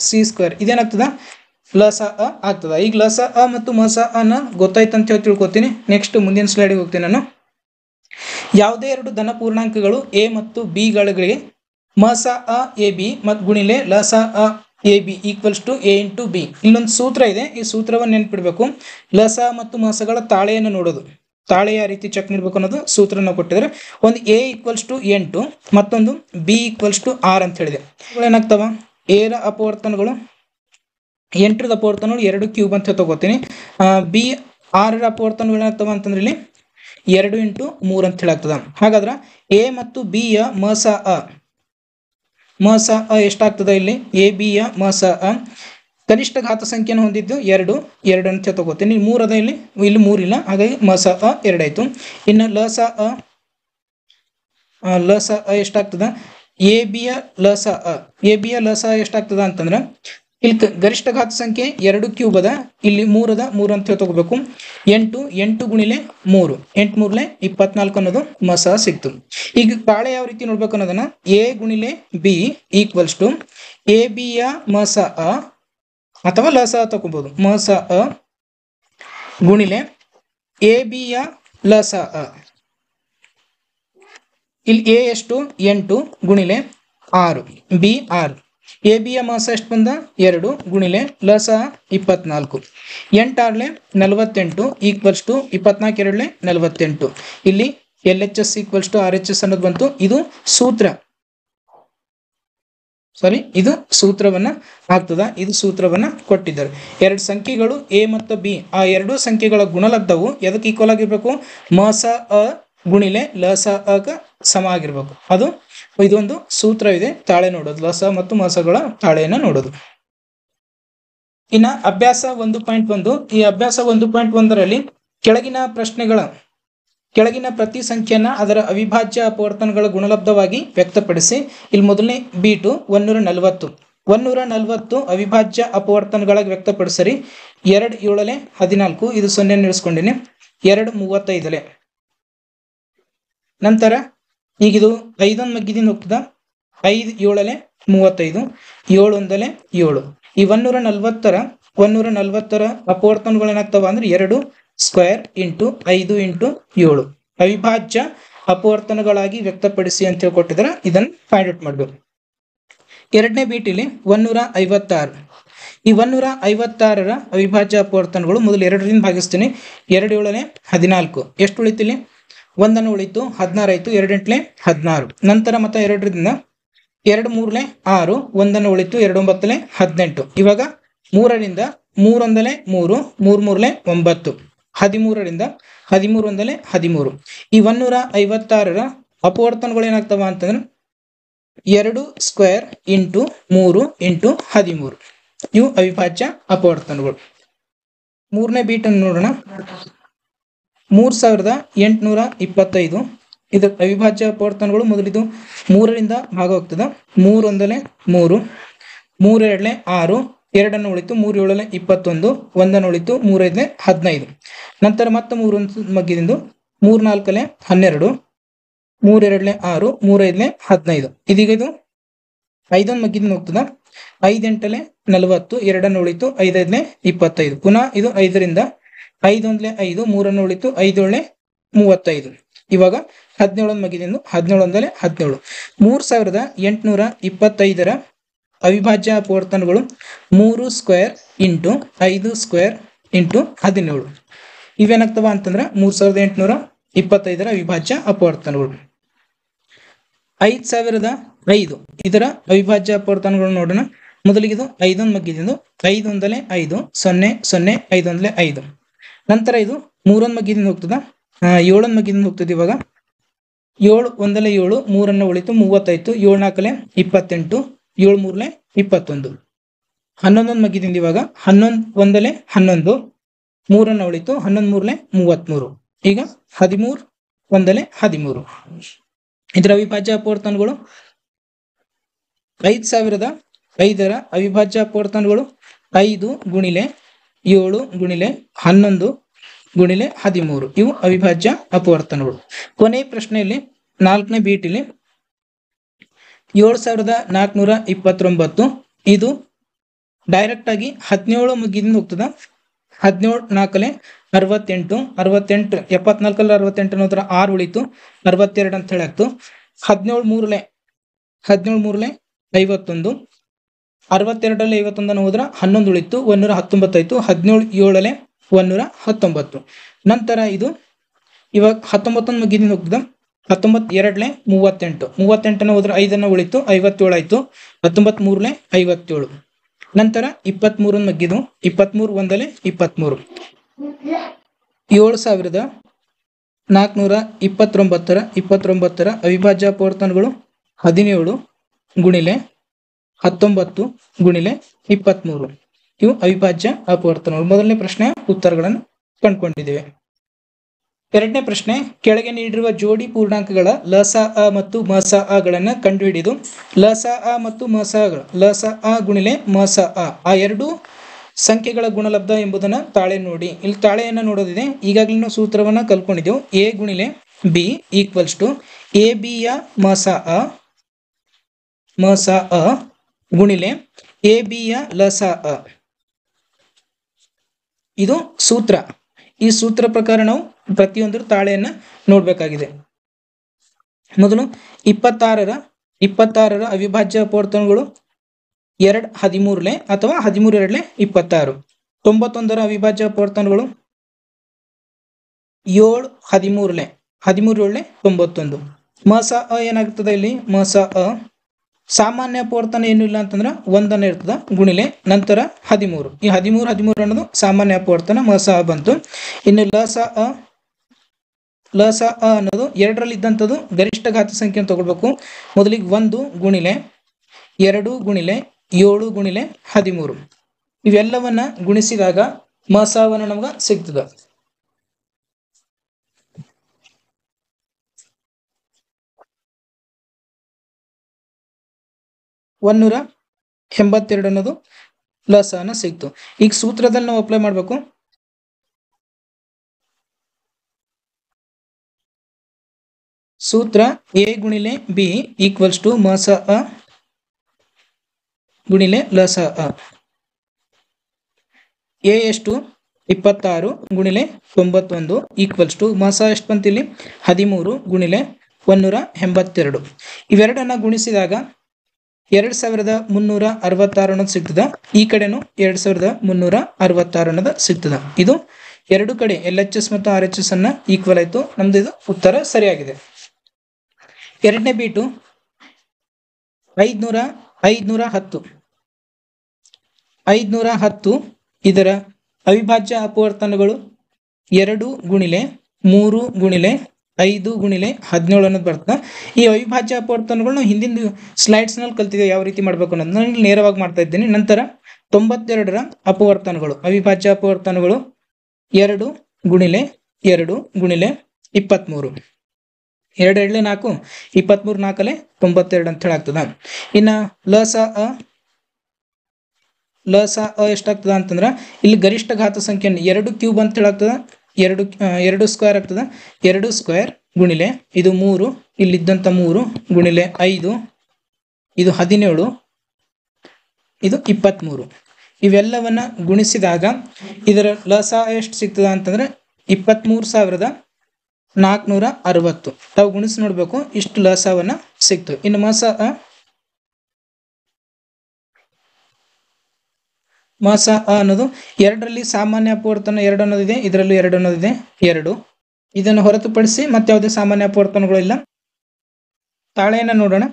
c² ಇದೇನಾಗ್ತದ, ಲಸ ಅ ಆಗ್ತದ. ಈಗ ಲಸ ಅ ಮತ್ತು ಮಸ ಅನ ಗೊತ್ತಾಯ್ತು ಅಂತ ಹೇಳಿ ತಿಳ್ಕೊತೀನಿ. ನೆಕ್ಸ್ಟ್ ಮುಂದಿನ ಸ್ಲೈಡಿಗೆ ಹೋಗ್ತೀನಿ ನಾನು. ಯಾವುದೇ ಎರಡು ಧನ ಪೂರ್ಣಾಂಕಗಳು a ಮತ್ತು b ಗಳಿಗೆ ಮಸ ಅ ab ಮತ್ತು ಗುಣಿಲೆ ಲಸ ಅ ab = a × b. ಇಲ್ಲೊಂದು ಸೂತ್ರ ಇದೆ, ಈ ಸೂತ್ರವನ್ನು ನೆನ್ಪಿಡ್ಬೇಕು. ಲಸ ಮತ್ತು ಮಸಗಳ ತಾಳೆಯನ್ನು ನೋಡೋದು, ತಾಳೆ ಯಾವ ರೀತಿ ಚೆಕ್ ಮಾಡಬೇಕು ಅನ್ನೋದು ಸೂತ್ರನ ಕೊಟ್ಟಿದ್ದಾರೆ. ಒಂದು a = 8, ಮತ್ತೊಂದು b = 6 ಅಂತ ಹೇಳಿದೆ. ಏನಾಗ್ತವ, a ರ ಅಪವರ್ತನಗಳು 8ರ ಅಪವರ್ತನಗಳು 2³ ಅಂತ ತಗೋತೀನಿ. b 6ರ ಅಪವರ್ತನಗಳು ಏನಾಗ್ತವ ಅಂತಂದ್ರೆ ಇಲ್ಲಿ 2 × 3 ಅಂತ ಹೇಳಾಗ್ತದ. ಹಾಗಾದ್ರೆ a ಮತ್ತು b ಯ ಮಸ ಅ ಎಷ್ಟಾಗ್ತದ, ಇಲ್ಲಿ a b ಯ ಮಸ ಅ ಕನಿಷ್ಠ ಘಾತ ಸಂಖ್ಯೆಯನ್ನು ಹೊಂದಿದ್ದು 2 ಅಂತ ತಗೋತೀನಿ. 3 ಅದ, ಇಲ್ಲಿ 3 ಇಲ್ಲ, ಹಾಗಾಗಿ ಮಸ ಅ 2 ಆಯ್ತು. ಇನ್ನು ಲಸ ಅ ಎಷ್ಟಾಗ್ತದ, ಎ ಬಿ ಯ ಲಸ ಅ ಎಷ್ಟಾಗ್ತದ ಅಂತಂದ್ರೆ ಇಲ್ಲಿ ಗರಿಷ್ಠ ಘಾತ ಸಂಖ್ಯೆ 2³ ಅದ, ಇಲ್ಲಿ 3 ಅದ, 3 ಅಂತ ತಗೋಬೇಕು. 8 × 3 8 × 24 ಅನ್ನೋದು ಮಸ ಸಿಕ್ತು. ಈಗ ತಾಳೆ ಯಾವ ರೀತಿ ನೋಡ್ಬೇಕು ಅನ್ನೋದನ್ನ a × b = a b ಯ ಮಸ ಅ ಅಥವಾ ಲಸ ಅ ತಗೋಬಹುದು. ಮಸ ಅ ಗುಣಿಲೆ ಎ ಬಿ ಯ ಲಸ ಅ. ಇಲ್ಲಿ ಎ ಎಷ್ಟು 8 ಗುಣಿಲೆ 6 ಬಿ 6. ಎ ಬಿ ಯ ಮಾಸ ಎಷ್ಟು ಬಂದ 2 ಗುಣಿಲೆ ಲಸ 24. 8 6 48 ಈಕ್ವಲ್ಸ್ ಟು 24 2 48. ಇಲ್ಲಿ L H S equals to R H S ಅನ್ನೋದು ಬಂತು. ಇದು ಸೂತ್ರವನ್ನ ಆಗ್ತದ. ಇದು ಸೂತ್ರವನ್ನ ಕೊಟ್ಟಿದ್ದಾರೆ. ಎರಡು ಸಂಖ್ಯೆಗಳು ಎ ಮತ್ತು ಬಿ, ಆ ಎರಡೂ ಸಂಖ್ಯೆಗಳ ಗುಣಲಬ್ಧವು ಎದಕ್ಕೆ ಈಕ್ವಲ್ ಆಗಿರ್ಬೇಕು? ಮಸ ಅ ಗುಣಿಲೆ ಲಸ ಅಗ ಸಮ ಆಗಿರ್ಬೇಕು. ಇದೊಂದು ಸೂತ್ರವಿದೆ. ತಾಳೆ ನೋಡೋದು, ಲಸ ಮತ್ತು ಮಸಗಳ ತಾಳೆಯನ್ನ ನೋಡೋದು. ಇನ್ನ ಅಭ್ಯಾಸ 1.1. ಈ ಅಭ್ಯಾಸ 1.1ರಲ್ಲಿ ಕೆಳಗಿನ ಪ್ರತಿ ಸಂಖ್ಯೆಯನ್ನ ಅದರ ಅವಿಭಾಜ್ಯ ಅಪವರ್ತನಗಳ ಗುಣಲಬ್ಧವಾಗಿ ವ್ಯಕ್ತಪಡಿಸಿ. ಇಲ್ಲಿ ಮೊದಲನೇ ಬೀಟು 140 ಅವಿಭಾಜ್ಯ ಅಪವರ್ತನಗಳಾಗಿ ವ್ಯಕ್ತಪಡಿಸರಿ. 2 7 14, ಇದು 0 ಇರಿಸ್ಕೊಂಡಿನಿ. 2 35. ನಂತರ ಈಗಿದು 5 ಮಗ್ಗಿದಿಂದ ಹೋಗ್ತದ. 5 7 35, 7 1 7. ಈ 140ರ ಅಪವರ್ತನಗಳು ಏನಾಗ್ತವ ಅಂದ್ರೆ 2 ಸ್ಕ್ವೇರ್ ಇಂಟು 5 ಇಂಟು 7 ಅವಿಭಾಜ್ಯ ಅಪವರ್ತನಗಳಾಗಿ ವ್ಯಕ್ತಪಡಿಸಿ ಅಂತ ಹೇಳ್ಕೊಟ್ಟಿದ್ದಾರೆ. ಇದನ್ನು ಫೈಂಡ್ ಔಟ್ ಮಾಡಬೇಕು. ಎರಡನೇ ಬೀಟಿಲಿ 156. ಈ 156ರ ಅವಿಭಾಜ್ಯ ಅಪವರ್ತನಗಳು ಮೊದಲು 2ರಿಂದ ಭಾಗಿಸ್ತೀನಿ. 2 7 14. ಎಷ್ಟು ಉಳಿತಿಲಿ? 1 ಉಳಿತು, 16 ಆಯ್ತು. 2 8 16. ನಂತರ ಮತ್ತೆ 2ರಿಂದ 2 3 6, 1 ಉಳಿತು, 2 9 18. ಇವಾಗ 3ರಿಂದ 3 1 3, 3 3 9. 13ರಿಂದ 13 1 13. ಈ 156ರ ಅಪವರ್ತನಗಳು ಏನಾಗ್ತವ ಅಂತಂದ್ರೆ 2 ಸ್ಕ್ವೇರ್ ಇಂಟು 3 ಇಂಟು 13. ಇವು ಅವಿಭಾಜ್ಯ ಅಪವರ್ತನಗಳು. ಮೂರನೇ ಬೀಟನ್ನು ನೋಡೋಣ. 3825. ಇದು ಅವಿಭಾಜ್ಯ ಅಪವರ್ತನಗಳು. ಮೊದಲಿದು 3ರಿಂದ ಭಾಗ ಹೋಗ್ತದ. 3 1 3, 3 2 6, 2 ಉಳಿತು, 3 7 21, 1 ಉಳಿತು, 3 5 15. ನಂತರ ಮತ್ತೆ 3 ಮಗ್ಗಿದಿಂದ 3 4 12, 3 2 6, 3 5 15. ಇದೀಗ ಇದು 5 ಮಗ್ಗಿದಿಂದ ಹೋಗ್ತದ. 5 8 40, 2 ಉಳಿತು, 5 5 25. ಪುನಃ ಇದು 5ರಿಂದ 5 1 5, 3 ಉಳಿತು, 5 7 35. ಇವಾಗ 17 ಮಗ್ಗಿದಿಂದ 17 1 17. 3825ರ ಅವಿಭಾಜ್ಯ ಅಪವರ್ತನಗಳು 3 ಸ್ಕ್ವೇರ್ ಇಂಟು 5 ಸ್ಕ್ವೇರ್ ಇಂಟು 17. ಇವೇನಾಗ್ತವ ಅಂತಂದ್ರೆ 3825ರ ಅವಿಭಾಜ್ಯ ಅಪವರ್ತನಗಳು. 5005 ಇದರ ಅವಿಭಾಜ್ಯ ಅಪವರ್ತನಗಳು ನೋಡೋಣ. ಮೊದಲಿಗೆ 5 ಮಗ್ಗಿದಿಂದ 5 1 5, 0 0 5 1 5. ನಂತರ ಇದು 3 ಮಗ್ಗಿದಿಂದ ಹೋಗ್ತದ. 7 ಮಗ್ಗಿದಿಂದ ಹೋಗ್ತದೆ. ಇವಾಗ 7 1 7, 3 ಉಳಿತು, 35, 7 4 28, 7 3 21. 11 ಮಗ್ಗಿದಿಂದ ಇವಾಗ 11 1 11, 3 ಉಳಿತು, 11 3 33. ಈಗ 13 1 13. ಇದರ ಅವಿಭಾಜ್ಯ ಅಪವರ್ತನಗಳು 5005ರ ಅವಿಭಾಜ್ಯ ಅಪವರ್ತನಗಳು 5 ಗುಣಿಲೆ 7 ಗುಣಿಲೆ 11 ಗುಣಿಲೆ 13. ಇವು ಅವಿಭಾಜ್ಯ ಅಪವರ್ತನಗಳು. ಕೊನೆಯ ಪ್ರಶ್ನೆಯಲ್ಲಿ 4ನೇ ಬೀಟಿಲಿ 7429. ಇದು ಡೈರೆಕ್ಟ್ ಆಗಿ 17 ಮುಗಿದಿಂದ ಹೋಗ್ತದ. 17 4 68, 68 74 68 ಅನ್ನೋದ್ರ 6 ಉಳಿತು, 62 ಅಂತ ಹೇಳಿ ಆಗ್ತು. 17 3 51, 62 51 ಹೋದ್ರ 11 ಉಳಿತು, 119 ಆಯ್ತು. 17 7 119. ನಂತರ ಇದು ಇವಾಗ 19 ಮುಗಿದಿಂದ ಹೋಗ್ತದ. 19 2 38 ಹೋದ್ರೆ 5 ಉಳಿತು, 57 ಆಯ್ತು. 19 3 57. ನಂತರ 23 ಮಗ್ಗಿದು 23 1 23. 7429ರ ಅವಿಭಾಜ್ಯ ಅಪವರ್ತನಗಳು 17 ಗುಣಿಲೆ 19 ಗುಣಿಲೆ 23. ಇವು ಅವಿಭಾಜ್ಯ ಅಪವರ್ತನಗಳು. ಮೊದಲನೇ ಪ್ರಶ್ನೆ ಉತ್ತರಗಳನ್ನು ಕಂಡುಕೊಂಡಿದ್ದೇವೆ. ಎರಡನೇ ಪ್ರಶ್ನೆ, ಕೆಳಗೆ ನೀಡಿರುವ ಜೋಡಿ ಪೂರ್ಣಾಂಕಗಳ ಲಸ ಅ ಮತ್ತು ಮಸ ಅ ಗಳನ್ನು ಕಂಡುಹಿಡಿದು ಲಸ ಅ ಮತ್ತು ಮಸ ಲಸ ಅ ಗುಣಿಲೆ ಮಸ ಆ ಎರಡು ಸಂಖ್ಯೆಗಳ ಗುಣಲಬ್ಧ ಎಂಬುದನ್ನು ತಾಳೆ ನೋಡಿ. ಇಲ್ಲಿ ತಾಳೆಯನ್ನು ನೋಡೋದಿದೆ. ಈಗಾಗಲೇ ನಾವು ಸೂತ್ರವನ್ನ ಕಲ್ಕೊಂಡಿದ್ದೆವು. ಎ ಗುಣಿಲೆ B equals to A B ಯ ಮಸ ಅ ಗುಣಿಲೆ ಎ ಬಿ ಯ ಲಸ ಅ. ಇದು ಸೂತ್ರ. ಈ ಸೂತ್ರ ಪ್ರಕಾರ ನಾವು ಪ್ರತಿಯೊಂದರ ತಾಳೆಯನ್ನ ನೋಡ್ಬೇಕಾಗಿದೆ. ಮೊದಲು 26ರ ಅವಿಭಾಜ್ಯ ಅಪವರ್ತನಗಳು 2 13 ಅಥವಾ 13 26. 91ರ ಅವಿಭಾಜ್ಯ ಅಪವರ್ತನಗಳು 7 13 13 91. ಮಸ ಅ ಏನಾಗ್ತದೆ ಇಲ್ಲಿ? ಮಸ ಅ ಸಾಮಾನ್ಯ ಅಪವರ್ತನ ಏನು ಇಲ್ಲ ಅಂತಂದ್ರೆ 1 ಇರ್ತದ ಗುಣಿಲೆ ನಂತರ 13. ಈ 13 ಅನ್ನೋದು ಸಾಮಾನ್ಯ ಅಪವರ್ತನ ಮಸ ಅ ಬಂತು. ಇನ್ನು ಲಸ ಅ ಅನ್ನೋದು 2ರಲ್ಲಿ ಇದ್ದಂಥದ್ದು ಗರಿಷ್ಠ ಘಾತ ಸಂಖ್ಯೆ ತಗೊಳ್ಬೇಕು. ಮೊದಲಿಗೆ 1 ಗುಣಿಲೆ 2 ಗುಣಿಲೆ 7 ಗುಣಿಲೆ 13 ಇವೆಲ್ಲವನ್ನ ಗುಣಿಸಿದಾಗ ಮಸವನ್ನ ನಮ್ಗೆ ಸಿಗ್ತದ. ಒನ್ನೂರ 82 ಅನ್ನೋದು ಲಸನ ಸಿಕ್ತು. ಈಗ ಸೂತ್ರದಲ್ಲಿ ನಾವು ಅಪ್ಲೈ ಮಾಡಬೇಕು. ಸೂತ್ರ ಎ ಗುಣಿಲೆ ಬಿ ಈಕ್ವಲ್ಸ್ ಟು ಮಸ ಅ ಗುಣಿಲೆ ಲಸ ಅ. ಎ ಎಷ್ಟು? 26 ಗುಣಿಲೆ 91 ಈಕ್ವಲ್ಸ್ ಟು ಮಸ ಎಷ್ಟು ಬಂತಿಲ್ಲಿ? 13 ಗುಣಿಲೆ 182. ಇವೆರಡನ್ನ ಗುಣಿಸಿದಾಗ 2366 ಅನ್ನೋದು ಸಿಗ್ತದ. ಈ ಕಡೆನು 2366 ಅನ್ನೋದು ಸಿಗ್ತದ. ಇದು ಎರಡು ಕಡೆ LHS ಮತ್ತು RHS ಅನ್ನ ಈಕ್ವಲ್ ಆಯ್ತು. ನಮ್ದು ಇದು ಉತ್ತರ ಸರಿಯಾಗಿದೆ. ಎರಡನೇ ಬೀಟು 510 ಇದರ ಅವಿಭಾಜ್ಯ ಅಪವರ್ತನಗಳು 2 ಗುಣಿಲೆ 3 ಗುಣಿಲೆ 5 ಗುಣಿಲೆ 17 ಅನ್ನೋದು ಬರ್ತದೆ. ಈ ಅವಿಭಾಜ್ಯ ಅಪವರ್ತನಗಳನ್ನ ಹಿಂದಿನ ಸ್ಲೈಡ್ಸ್ನಲ್ಲಿ ಕಲ್ತಿದ್ದೇವೆ ಯಾವ ರೀತಿ ಮಾಡಬೇಕು ಅನ್ನೋದು. ನಾನು ನೇರವಾಗಿ ಮಾಡ್ತಾ ಇದ್ದೀನಿ. ನಂತರ 92ರ ಅಪವರ್ತನಗಳು ಅವಿಭಾಜ್ಯ ಅಪವರ್ತನಗಳು 2 ಗುಣಿಲೆ 2 ಗುಣಿಲೆ 23. 2 2 4 23 4 92 ಅಂತ ಹೇಳಿ ಆಗ್ತದ. ಇನ್ನು ಲಸ ಅ ಎಷ್ಟಾಗ್ತದ ಅಂತಂದ್ರೆ ಇಲ್ಲಿ ಗರಿಷ್ಠ ಘಾತ ಸಂಖ್ಯೆ 2 ಕ್ಯೂಬ್ ಅಂತ ಹೇಳಾಗ್ತದ. 2 ಸ್ಕ್ವೇರ್ ಆಗ್ತದ. 2 ಸ್ಕ್ವೇರ್ ಗುಣಿಲೆ ಇದು 3 ಇಲ್ಲಿದ್ದಂಥ 3 ಗುಣಿಲೆ 5 ಇದು 17 ಇದು 23. ಇವೆಲ್ಲವನ್ನ ಗುಣಿಸಿದಾಗ ಇದರ ಲಸ ಎಷ್ಟು ಸಿಗ್ತದ ಅಂತಂದ್ರೆ 23,460. ತಾವು ಗುಣಿಸಿ ನೋಡ್ಬೇಕು. ಇಷ್ಟು ಲಸವನ್ನ ಸಿಕ್ತು. ಇನ್ನು ಮಸ ಅ ಅನ್ನೋದು 2ರಲ್ಲಿ ಸಾಮಾನ್ಯ ಅಪವರ್ತನ 2 ಅನ್ನೋದಿದೆ, ಇದರಲ್ಲೂ 2 ಅನ್ನೋದಿದೆ 2. ಇದನ್ನು ಹೊರತುಪಡಿಸಿ ಮತ್ತೆ ಯಾವುದೇ ಸಾಮಾನ್ಯ ಅಪವರ್ತನಗಳು ಇಲ್ಲ. ತಾಳೆಯನ್ನ ನೋಡೋಣ.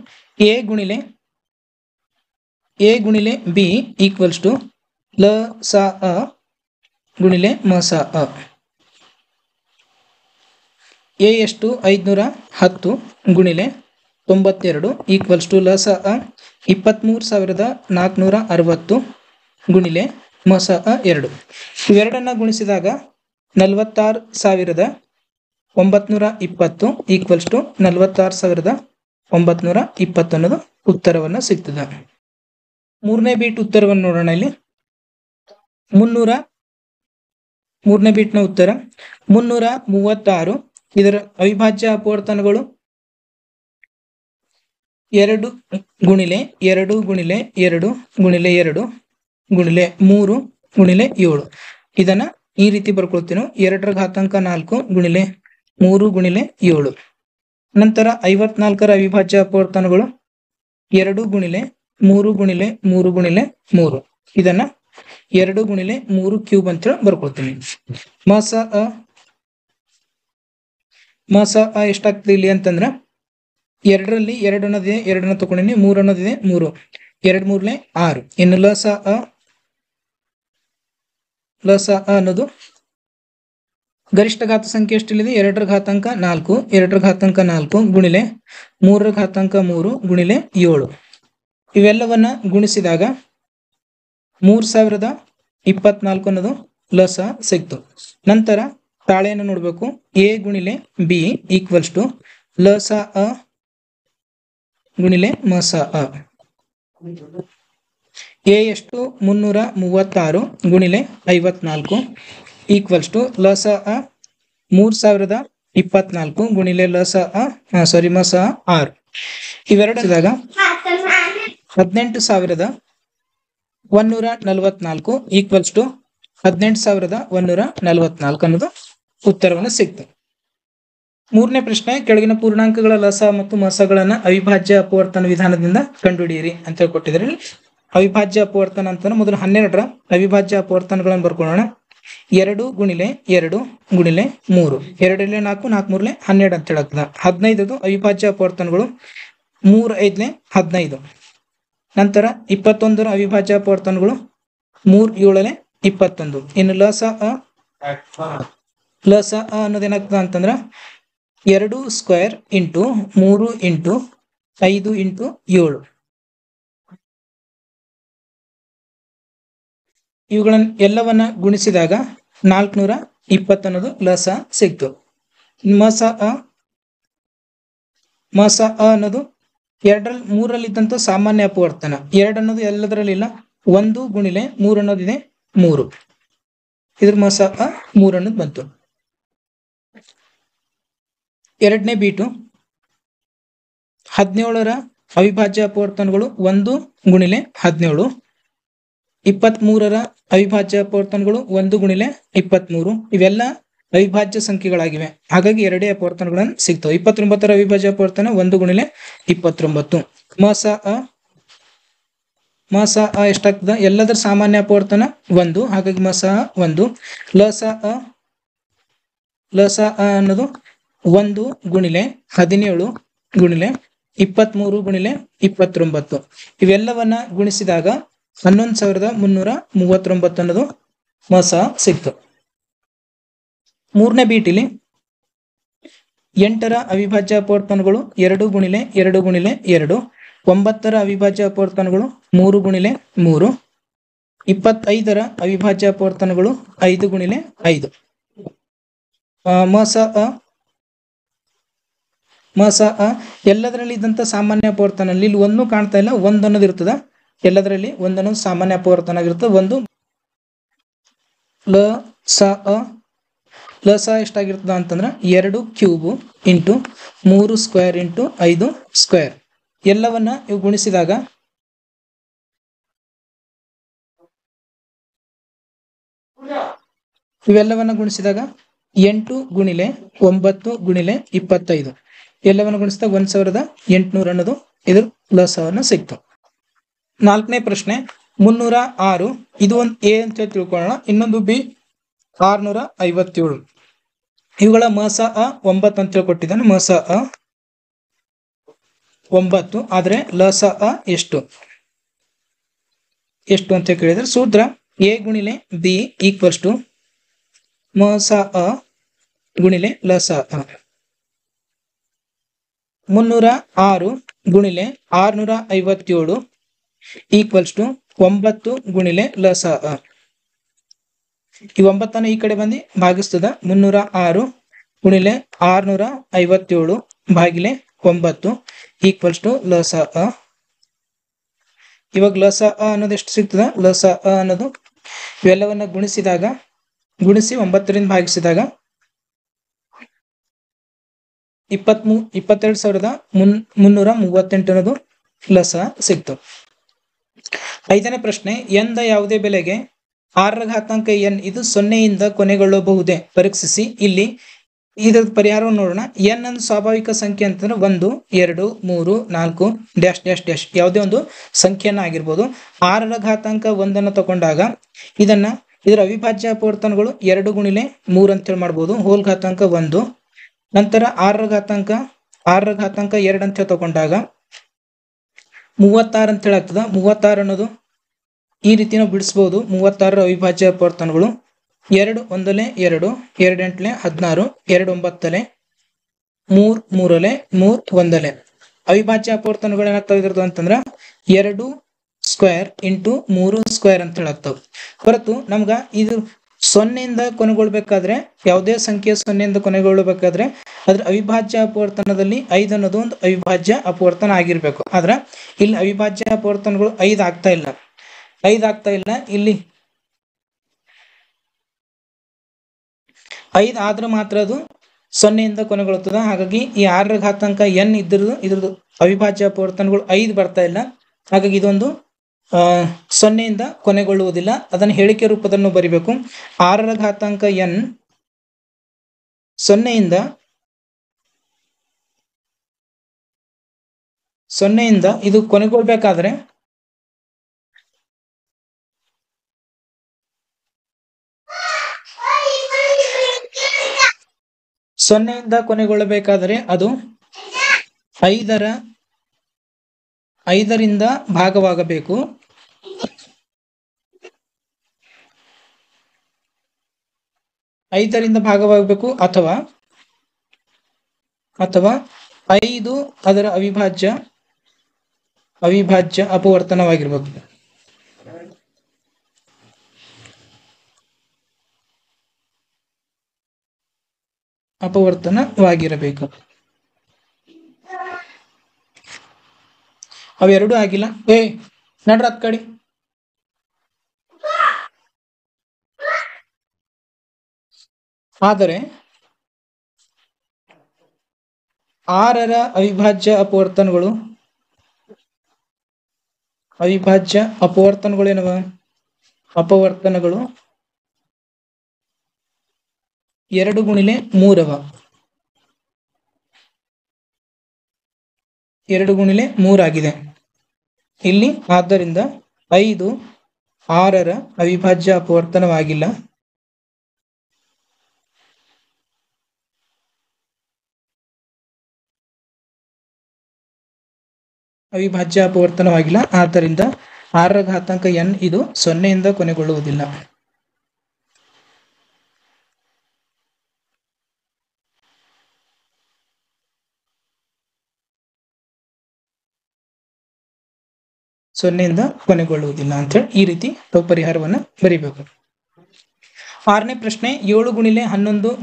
ಎ ಗುಣಿಲೆ ಬಿ ಈಕ್ವಲ್ಸ್ ಟು ಲ ಸ ಅ ಗುಣಿಲೆ ಮಸ ಅ. ಎ ಎಷ್ಟು? 510 ಗುಣಿಲೆ 92 ಈಕ್ವಲ್ಸ್ ಟು ಲಸ ಅ 23,460 ಗುಣಿಲೆ ಮಸ ಅ 2. ಇವೆರಡನ್ನ ಗುಣಿಸಿದಾಗ 46,920 ಈಕ್ವಲ್ಸ್ ಟು 46,920 ಅನ್ನೋದು ಉತ್ತರವನ್ನು ಸಿಗ್ತದೆ. ಮೂರನೇ ಬೀಟ್ ಉತ್ತರವನ್ನು ನೋಡೋಣ. ಇಲ್ಲಿ 300 ಬೀಟ್ನ ಉತ್ತರ 336. ಇದರ ಅವಿಭಾಜ್ಯ ಅಪವರ್ತನಗಳು 2 ಗುಣಿಲೆ 2 ಗುಣಿಲೆ 2 ಗುಣಿಲೆ 2 ಗುಣಿಲೆ 3 ಗುಣಿಲೆ 7. ಇದನ್ನ ಈ ರೀತಿ ಬರ್ಕೊಳ್ತೀವಿ. 2ರ ಘಾತಾಂಕ 4 ಗುಣಿಲೆ 3 ಗುಣಿಲೆ 7. ನಂತರ 54ರ ಅವಿಭಾಜ್ಯ ಅಪವರ್ತನಗಳು 2 ಗುಣಿಲೆ 3 ಗುಣಿಲೆ 3 ಗುಣಿಲೆ 3. ಇದನ್ನ 2 ಗುಣಿಲೆ 3 ಕ್ಯೂಬ್ ಅಂತ ಬರ್ಕೊಳ್ತೀನಿ. ಮಸ ಅ ಎಷ್ಟಾಗ್ತದೆ ಇಲ್ಲಿ ಅಂತಂದ್ರೆ 2ರಲ್ಲಿ 2 ಅನ್ನೋದಿದೆ, 2 ತಗೊಂಡಿನಿ. 3 ಅನ್ನೋದಿದೆ 3. 2 3 6. ಇನ್ನು ಲಸ ಅ ಅನ್ನೋದು ಗರಿಷ್ಠ ಘಾತ ಸಂಖ್ಯೆ ಎಷ್ಟಿಲ್ಲಿದೆ? 2ರ ಘಾತಾಂಕ 4. 2ರ ಘಾತಾಂಕ 4 ಗುಣಿಲೆ 3ರ ಘಾತಾಂಕ 3 ಗುಣಿಲೆ 7. ಇವೆಲ್ಲವನ್ನ ಗುಣಿಸಿದಾಗ 3024 ಅನ್ನೋದು ಲಸ ಸಿಕ್ತು. ನಂತರ ತಾಳೆಯನ್ನು ನೋಡ್ಬೇಕು. ಎ ಗುಣಿಲೆ ಬಿ ಈಕ್ವಲ್ಸ್ ಟು ಲಸ ಅ ಗುಣಿಲೆ ಮಸ ಅ. ಎ ಎಷ್ಟು? 336 ಗುಣಿಲೆ 54 ಈಕ್ವಲ್ಸ್ ಟು ಲಸ ಅ 3024 ಗುಣಿಲೆ ಲಸ ಅ ಮಸ 6. ಇವೆರಡಾಗ 18,144 ಈಕ್ವಲ್ಸ್ ಟು 18,144 ಅನ್ನೋದು ಉತ್ತರವನ್ನು ಸಿಕ್ತು. ಮೂರನೇ ಪ್ರಶ್ನೆ, ಕೆಳಗಿನ ಪೂರ್ಣಾಂಕಗಳ ಲಸ ಮತ್ತು ಮಸಗಳನ್ನ ಅವಿಭಾಜ್ಯ ಅಪವರ್ತನ ವಿಧಾನದಿಂದ ಕಂಡುಹಿಡಿಯಿರಿ ಅಂತ ಹೇಳ್ಕೊಟ್ಟಿದ್ರಿ. ಅವಿಭಾಜ್ಯ ಅಪವರ್ತನ ಅಂತಂದ್ರೆ ಮೊದಲು 12ರ ಅವಿಭಾಜ್ಯ ಅಪವರ್ತನಗಳನ್ನು ಬರ್ಕೊಳ್ಳೋಣ. 2 ಗುಣಿಲೆ 2 ಗುಣಿಲೆ 3, 2 4, 4 3 12 ಅಂತ ಹೇಳಾಗ್ತದ. 15 ಅವಿಭಾಜ್ಯ ಅಪವರ್ತನಗಳು, 3 5 15. ನಂತರ 21ರ ಅವಿಭಾಜ್ಯ ಅಪವರ್ತನಗಳು, 3 7 21. ಇನ್ನು ಲಸ ಅನ್ನೋದೇನಾಗ್ತದ ಅಂತಂದ್ರ 2 ಸ್ಕ್ವೇರ್ ಇಂಟು 3 ಇಂಟು 5 ಇಂಟು 7. ಇವುಗಳನ್ನ ಎಲ್ಲವನ್ನ ಗುಣಿಸಿದಾಗ 420 ಅನ್ನೋದು ಲಸ ಸಿಕ್ತು. ಮಸ ಅನ್ನೋದು 2 ಇದ್ದಂತ ಸಾಮಾನ್ಯ ಅಪವರ್ತನ. 2 ಅನ್ನೋದು ಎಲ್ಲದರಲ್ಲಿಲ್ಲ. 1 ಗುಣಿಲೆ 3 ಅನ್ನೋದಿದೆ 3. ಇದ್ರ ಮಸ 3 ಅನ್ನೋದು ಬಂತು. ಎರಡನೇ ಬೀಟು 17ರ ಅವಿಭಾಜ್ಯ ಅಪವರ್ತನಗಳು 1 ಗುಣಿಲೆ 17. 23ರ ಅವಿಭಾಜ್ಯ ಅಪವರ್ತನಗಳು 1 ಗುಣಿಲೆ 23. ಇವೆಲ್ಲ ಅವಿಭಾಜ್ಯ ಸಂಖ್ಯೆಗಳಾಗಿವೆ, ಹಾಗಾಗಿ ಎರಡೇ ಅಪವರ್ತನಗಳನ್ನು ಸಿಗ್ತವೆ. 29ರ ಅವಿಭಾಜ್ಯ ಅಪವರ್ತನ 1 ಗುಣಿಲೆ 29. ಮಸ ಎಷ್ಟಾಗ್ತದ? ಎಲ್ಲದರ ಸಾಮಾನ್ಯ ಅಪವರ್ತನ 1, ಹಾಗಾಗಿ ಮಸ 1. ಲಸ ಅನ್ನೋದು 1 ಗುಣಿಲೆ 17 ಗುಣಿಲೆ 23 ಗುಣಿಲೆ 29. ಇವೆಲ್ಲವನ್ನ ಗುಣಿಸಿದಾಗ 11,339 ಅನ್ನೋದು ಮಸ ಸಿಕ್ತು. ಮೂರನೇ ಬೀಟಿಲಿ 8ರ ಅವಿಭಾಜ್ಯ ಅಪವರ್ತನಗಳು 2 ಗುಣಿಲೆ 2 ಗುಣಿಲೆ 2. 9ರ ಅವಿಭಾಜ್ಯ ಅಪವರ್ತನಗಳು 3 ಗುಣಿಲೆ 3. 25ರ ಅವಿಭಾಜ್ಯ ಅಪವರ್ತನಗಳು 5 ಗುಣಿಲೆ 5. ಮಸ ಎಲ್ಲದರಲ್ಲಿ ಇದ್ದಂತ ಸಾಮಾನ್ಯ ಅಪವರ್ತನ ಇಲ್ಲಿ ಒಂದು ಕಾಣ್ತಾ ಇಲ್ಲ, 1 ಅನ್ನೋದು ಇರ್ತದ. ಎಲ್ಲದರಲ್ಲಿ 1 ಅನ್ನೋದು ಸಾಮಾನ್ಯ ಅಪವರ್ತನ ಆಗಿರುತ್ತೆ. 1 ಲಸ ಎಷ್ಟಾಗಿರ್ತದ ಅಂತಂದ್ರೆ 2 cube into 3 square into 5 square. ಎಲ್ಲವನ್ನ ಇವು ಗುಣಿಸಿದಾಗ ಇವೆಲ್ಲವನ್ನ ಗುಣಿಸಿದಾಗ 8 ಗುಣಿಲೆ 9 ಗುಣಿಲೆ 25. ಎಲ್ಲವನ್ನು ಗುಣಿಸಿದಾಗ 1,800 ಅನ್ನೋದು ಇದ್ರ ಲಸವನ್ನ ಸಿಕ್ತು. ನಾಲ್ಕನೇ ಪ್ರಶ್ನೆ 306. ಇದು ಒಂದು ಎ ಅಂತ ತಿಳ್ಕೊಳ್ಳೋಣ. ಇನ್ನೊಂದು ಬಿ 657. ಇವುಗಳ ಮಸ 9 ಅಂತ ಹೇಳ್ಕೊಟ್ಟಿದ್ದಾನೆ. ಮಸ 9, ಆದ್ರೆ ಲಸ ಎಷ್ಟು ಅಂತ ಕೇಳಿದ್ರೆ ಸೂತ್ರ ಎ ಗುಣಿಲೆ ಬಿ ಈಕ್ವಲ್ಸ್ ಟು ಮಸ ಗುಣಿಲೆ ಲಸ. 306 ಗುಣಿಲೆ 657 ಈಕ್ವಲ್ಸ್ ಟು 9 ಗುಣಿಲೆ ಲಸ. ಈ 9 ಈ ಕಡೆ ಬಂದು ಭಾಗಿಸ್ತದ. 306 ಗುಣಿಲೆ 657 ಭಾಗಿಲೆ 9 ಈಕ್ವಲ್ಸ್ ಟು ಲಸ. ಇವಾಗ ಲಸ ಅನ್ನೋದು ಎಷ್ಟು ಸಿಗ್ತದ? ಲಸ ಅನ್ನೋದು ಇವೆಲ್ಲವನ್ನ ಗುಣಿಸಿ 9ರಿಂದ ಭಾಗಿಸಿದಾಗ 22,338 ಅನ್ನೋದು ಲಸ ಸಿಕ್ತು. ಐದನೇ ಪ್ರಶ್ನೆ, ಎನ್ ದ ಯಾವುದೇ ಬೆಲೆಗೆ 6ರ ಘಾತಾಂಕ ಎನ್ ಇದು 0ಯಿಂದ ಕೊನೆಗೊಳ್ಳಬಹುದೇ ಪರೀಕ್ಷಿಸಿ. ಇಲ್ಲಿ ಇದರ ಪರಿಹಾರವನ್ನು ನೋಡೋಣ. ಎನ್ ಒಂದು ಸ್ವಾಭಾವಿಕ ಸಂಖ್ಯೆ ಅಂತಂದ್ರೆ 1 2 3 4 ಡ್ಯಾಶ್ ಡ್ಯಾಶ್ ಡ್ಯಾಶ್ ಯಾವುದೇ ಒಂದು ಸಂಖ್ಯೆಯನ್ನ ಆಗಿರ್ಬೋದು. 6ರ ಘಾತಾಂಕ 1 ತಗೊಂಡಾಗ ಇದರ ಅವಿಭಾಜ್ಯ ಅಪವರ್ತನಗಳು 2 ಗುಣಿಲೆ 3 ಅಂತೇಳಿ ಮಾಡ್ಬೋದು. ಹೋಲ್ ಘಾತಾಂಕ 1. ನಂತರ 6ರ ಘಾತಾಂಕ 2 ಅಂತ ತಗೊಂಡಾಗ 36 ಅಂತ ಹೇಳಾಗ್ತದ. 36 ಅನ್ನೋದು ಈ ರೀತಿ ನಾವು ಬಿಡಿಸ್ಬೋದು. 36ರ ಅವಿಭಾಜ್ಯ ಅಪವರ್ತನಗಳು 2 1 2 2 8 16 2 9 3 3 3 1. ಅವಿಭಾಜ್ಯ ಅಪವರ್ತನಗಳು ಏನಾಗ್ತಾವ ಇದ್ರದ್ದು ಅಂತಂದ್ರ 2 ಸ್ಕ್ವೇರ್ ಇಂಟು 3 ಸ್ಕ್ವೇರ್ ಅಂತ ಹೇಳಾಗ್ತಾವ. ಹೊರತು ನಮ್ಗ ಇದು 0ಯಿಂದ ಕೊನೆಗೊಳ್ಬೇಕಾದ್ರೆ, ಯಾವುದೇ ಸಂಖ್ಯೆ 0ಯಿಂದ ಕೊನೆಗೊಳ್ಳಬೇಕಾದ್ರೆ ಅದ್ರ ಅವಿಭಾಜ್ಯ ಅಪವರ್ತನದಲ್ಲಿ 5 ಅನ್ನೋದು ಒಂದು ಅವಿಭಾಜ್ಯ ಅಪವರ್ತನ ಆಗಿರ್ಬೇಕು. ಆದ್ರ ಇಲ್ಲಿ ಅವಿಭಾಜ್ಯ ಅಪವರ್ತನಗಳು 5 ಆಗ್ತಾ ಇಲ್ಲ. ಇಲ್ಲಿ 5 ಆದ್ರೆ ಮಾತ್ರ ಅದು 0ಯಿಂದ ಕೊನೆಗೊಳ್ಳುತ್ತದೆ. ಹಾಗಾಗಿ ಈ 6ರ ಘಾತಾಂಕ ಎನ್ ಇದ್ರದ್ದು ಅವಿಭಾಜ್ಯ ಅಪವರ್ತನಗಳು 5 ಬರ್ತಾ ಇಲ್ಲ. ಹಾಗಾಗಿ ಇದೊಂದು 0ಯಿಂದ ಕೊನೆಗೊಳ್ಳುವುದಿಲ್ಲ. ಅದನ್ನು ಹೇಳಿಕೆ ರೂಪದಲ್ಲಿ ಬರಿಬೇಕು. 6ರ ಘಾತಾಂಕ ಎನ್ ಸೊನ್ನೆಯಿಂದ ಇದು ಕೊನೆಗೊಳ್ಬೇಕಾದ್ರೆ ಅದು 5ರಿಂದ ಭಾಗವಾಗಬೇಕು. ಅಥವಾ 5 ಅದರ ಅವಿಭಾಜ್ಯ ಅಪವರ್ತನವಾಗಿರಬೇಕು. ಅವೆರಡೂ ಆಗಿಲ್ಲ. ನಡ್ರ ಹತ್ ಕಡಿ. ಆದರೆ 6ರ ಅವಿಭಾಜ್ಯ ಅಪವರ್ತನಗಳು ಏನವ? ಅಪವರ್ತನಗಳು 2x3 ಅವ. 2x3 ಆಗಿದೆ ಇಲ್ಲಿ. ಆದ್ದರಿಂದ 5 6ರ ಅವಿಭಾಜ್ಯ ಅಪವರ್ತನವಾಗಿಲ್ಲ. ಆದ್ದರಿಂದ 6ರ ಘಾತಾಂಕ n ಇದು 0ಯಿಂದ ಕೊನೆಗೊಳ್ಳುವುದಿಲ್ಲ. ಅಂತೇಳಿ ಈ ರೀತಿ ನಾವು ಪರಿಹಾರವನ್ನು ಬರೀಬೇಕು. 6ನೇ ಪ್ರಶ್ನೆ 7x11x13 +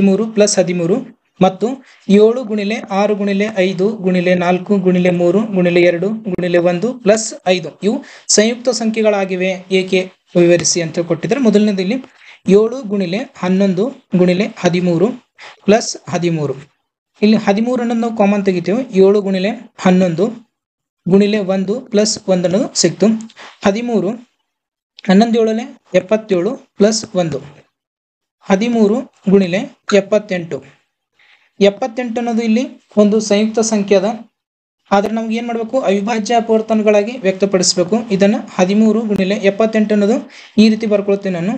13 ಮತ್ತು 7x5x4x3x2x1 + 5 ಇವು ಸಂಯುಕ್ತ ಸಂಖ್ಯೆಗಳಾಗಿವೆ, ಏಕೆ ವಿವರಿಸಿ ಅಂತ ಕೊಟ್ಟಿದ್ದಾರೆ. ಮೊದಲನೇದಲ್ಲಿ 7x11x13 + 13. ಇಲ್ಲಿ 13 ಅನ್ನೋದು ನಾವು ಕಾಮನ್ ತೆಗಿತೇವೆ. 7x11 × 1 + 1 ಅನ್ನೋದು ಸಿಕ್ತು. 13 11 7 77 + 1 13 × 78. 78 ಅನ್ನೋದು ಇಲ್ಲಿ ಒಂದು ಸಂಯುಕ್ತ ಸಂಖ್ಯೆ ಅದ. ಆದ್ರೆ ನಮ್ಗೆ ಏನ್ ಮಾಡ್ಬೇಕು? ಅವಿಭಾಜ್ಯ ಅಪವರ್ತನಗಳಾಗಿ ವ್ಯಕ್ತಪಡಿಸಬೇಕು. ಇದನ್ನ 13 × 78 ಅನ್ನೋದು ಈ ರೀತಿ ಬರ್ಕೊಳ್ತೇನೆ ನಾನು.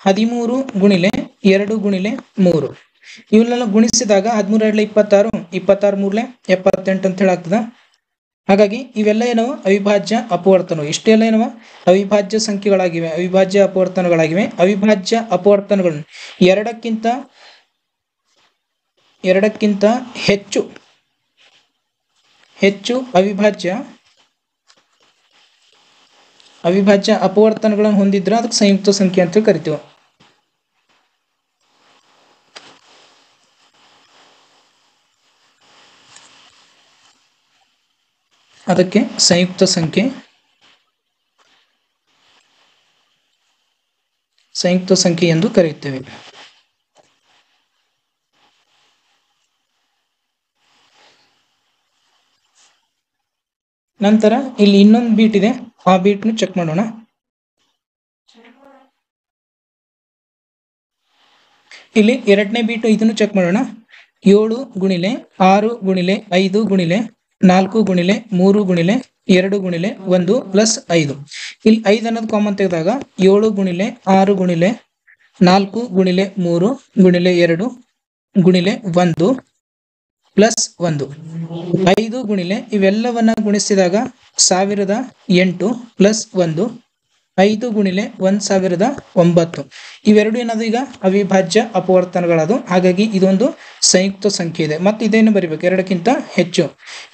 13 × 2 × 3 ಇವನ್ನೆಲ್ಲ ಗುಣಿಸಿದಾಗ 13 2 26 26 3 78 ಅಂತ ಹೇಳಿ ಆಗ್ತದ. ಹಾಗಾಗಿ ಇವೆಲ್ಲ ಏನವ? ಅವಿಭಾಜ್ಯ ಅಪವರ್ತನ. ಇಷ್ಟೆಲ್ಲ ಏನವ? ಅವಿಭಾಜ್ಯ ಸಂಖ್ಯೆಗಳಾಗಿವೆ, ಅವಿಭಾಜ್ಯ ಅಪವರ್ತನಗಳಾಗಿವೆ. ಅವಿಭಾಜ್ಯ ಅಪವರ್ತನಗಳನ್ನು ಎರಡಕ್ಕಿಂತ ಹೆಚ್ಚು ಅವಿಭಾಜ್ಯ ಅಪವರ್ತನಗಳನ್ನು ಹೊಂದಿದ್ರೆ ಅದಕ್ಕೆ ಸಂಯುಕ್ತ ಸಂಖ್ಯೆ ಅಂತ ಕರಿತೀವಿ. ಅದಕ್ಕೆ ಸಂಯುಕ್ತ ಸಂಖ್ಯೆ ಎಂದು ಕರೆಯುತ್ತೇವೆ. ನಂತರ ಇಲ್ಲಿ ಇನ್ನೊಂದು ಬೀಟ್ ಇದೆ, ಆ ಬೀಟ್ನು ಚೆಕ್ ಮಾಡೋಣ. ಇಲ್ಲಿ 2ನೇ ಬೀಟ್, ಇದನ್ನು ಚೆಕ್ ಮಾಡೋಣ. 7 × 6 × 5 × 4 × 3 × 2 × 1 + 5. ಇಲ್ಲಿ 5 ಅನ್ನೋದು ಕಾಮನ್ ತೆಗೆದಾಗ 7 × 6 × 4 × 3 × 2 × 1 + 1 5 ಇವೆಲ್ಲವನ್ನ ಗುಣಿಸಿದಾಗ 1008 + 1 5 × 1009. ಇವೆರಡು ಏನಾದ್ರು ಈಗ ಅವಿಭಾಜ್ಯ ಅಪವರ್ತನಗಳದು. ಹಾಗಾಗಿ ಇದೊಂದು ಸಂಯುಕ್ತ ಸಂಖ್ಯೆ ಇದೆ. ಮತ್ತೆ ಇದೇನು ಬರಿಬೇಕು? ಎರಡಕ್ಕಿಂತ ಹೆಚ್ಚು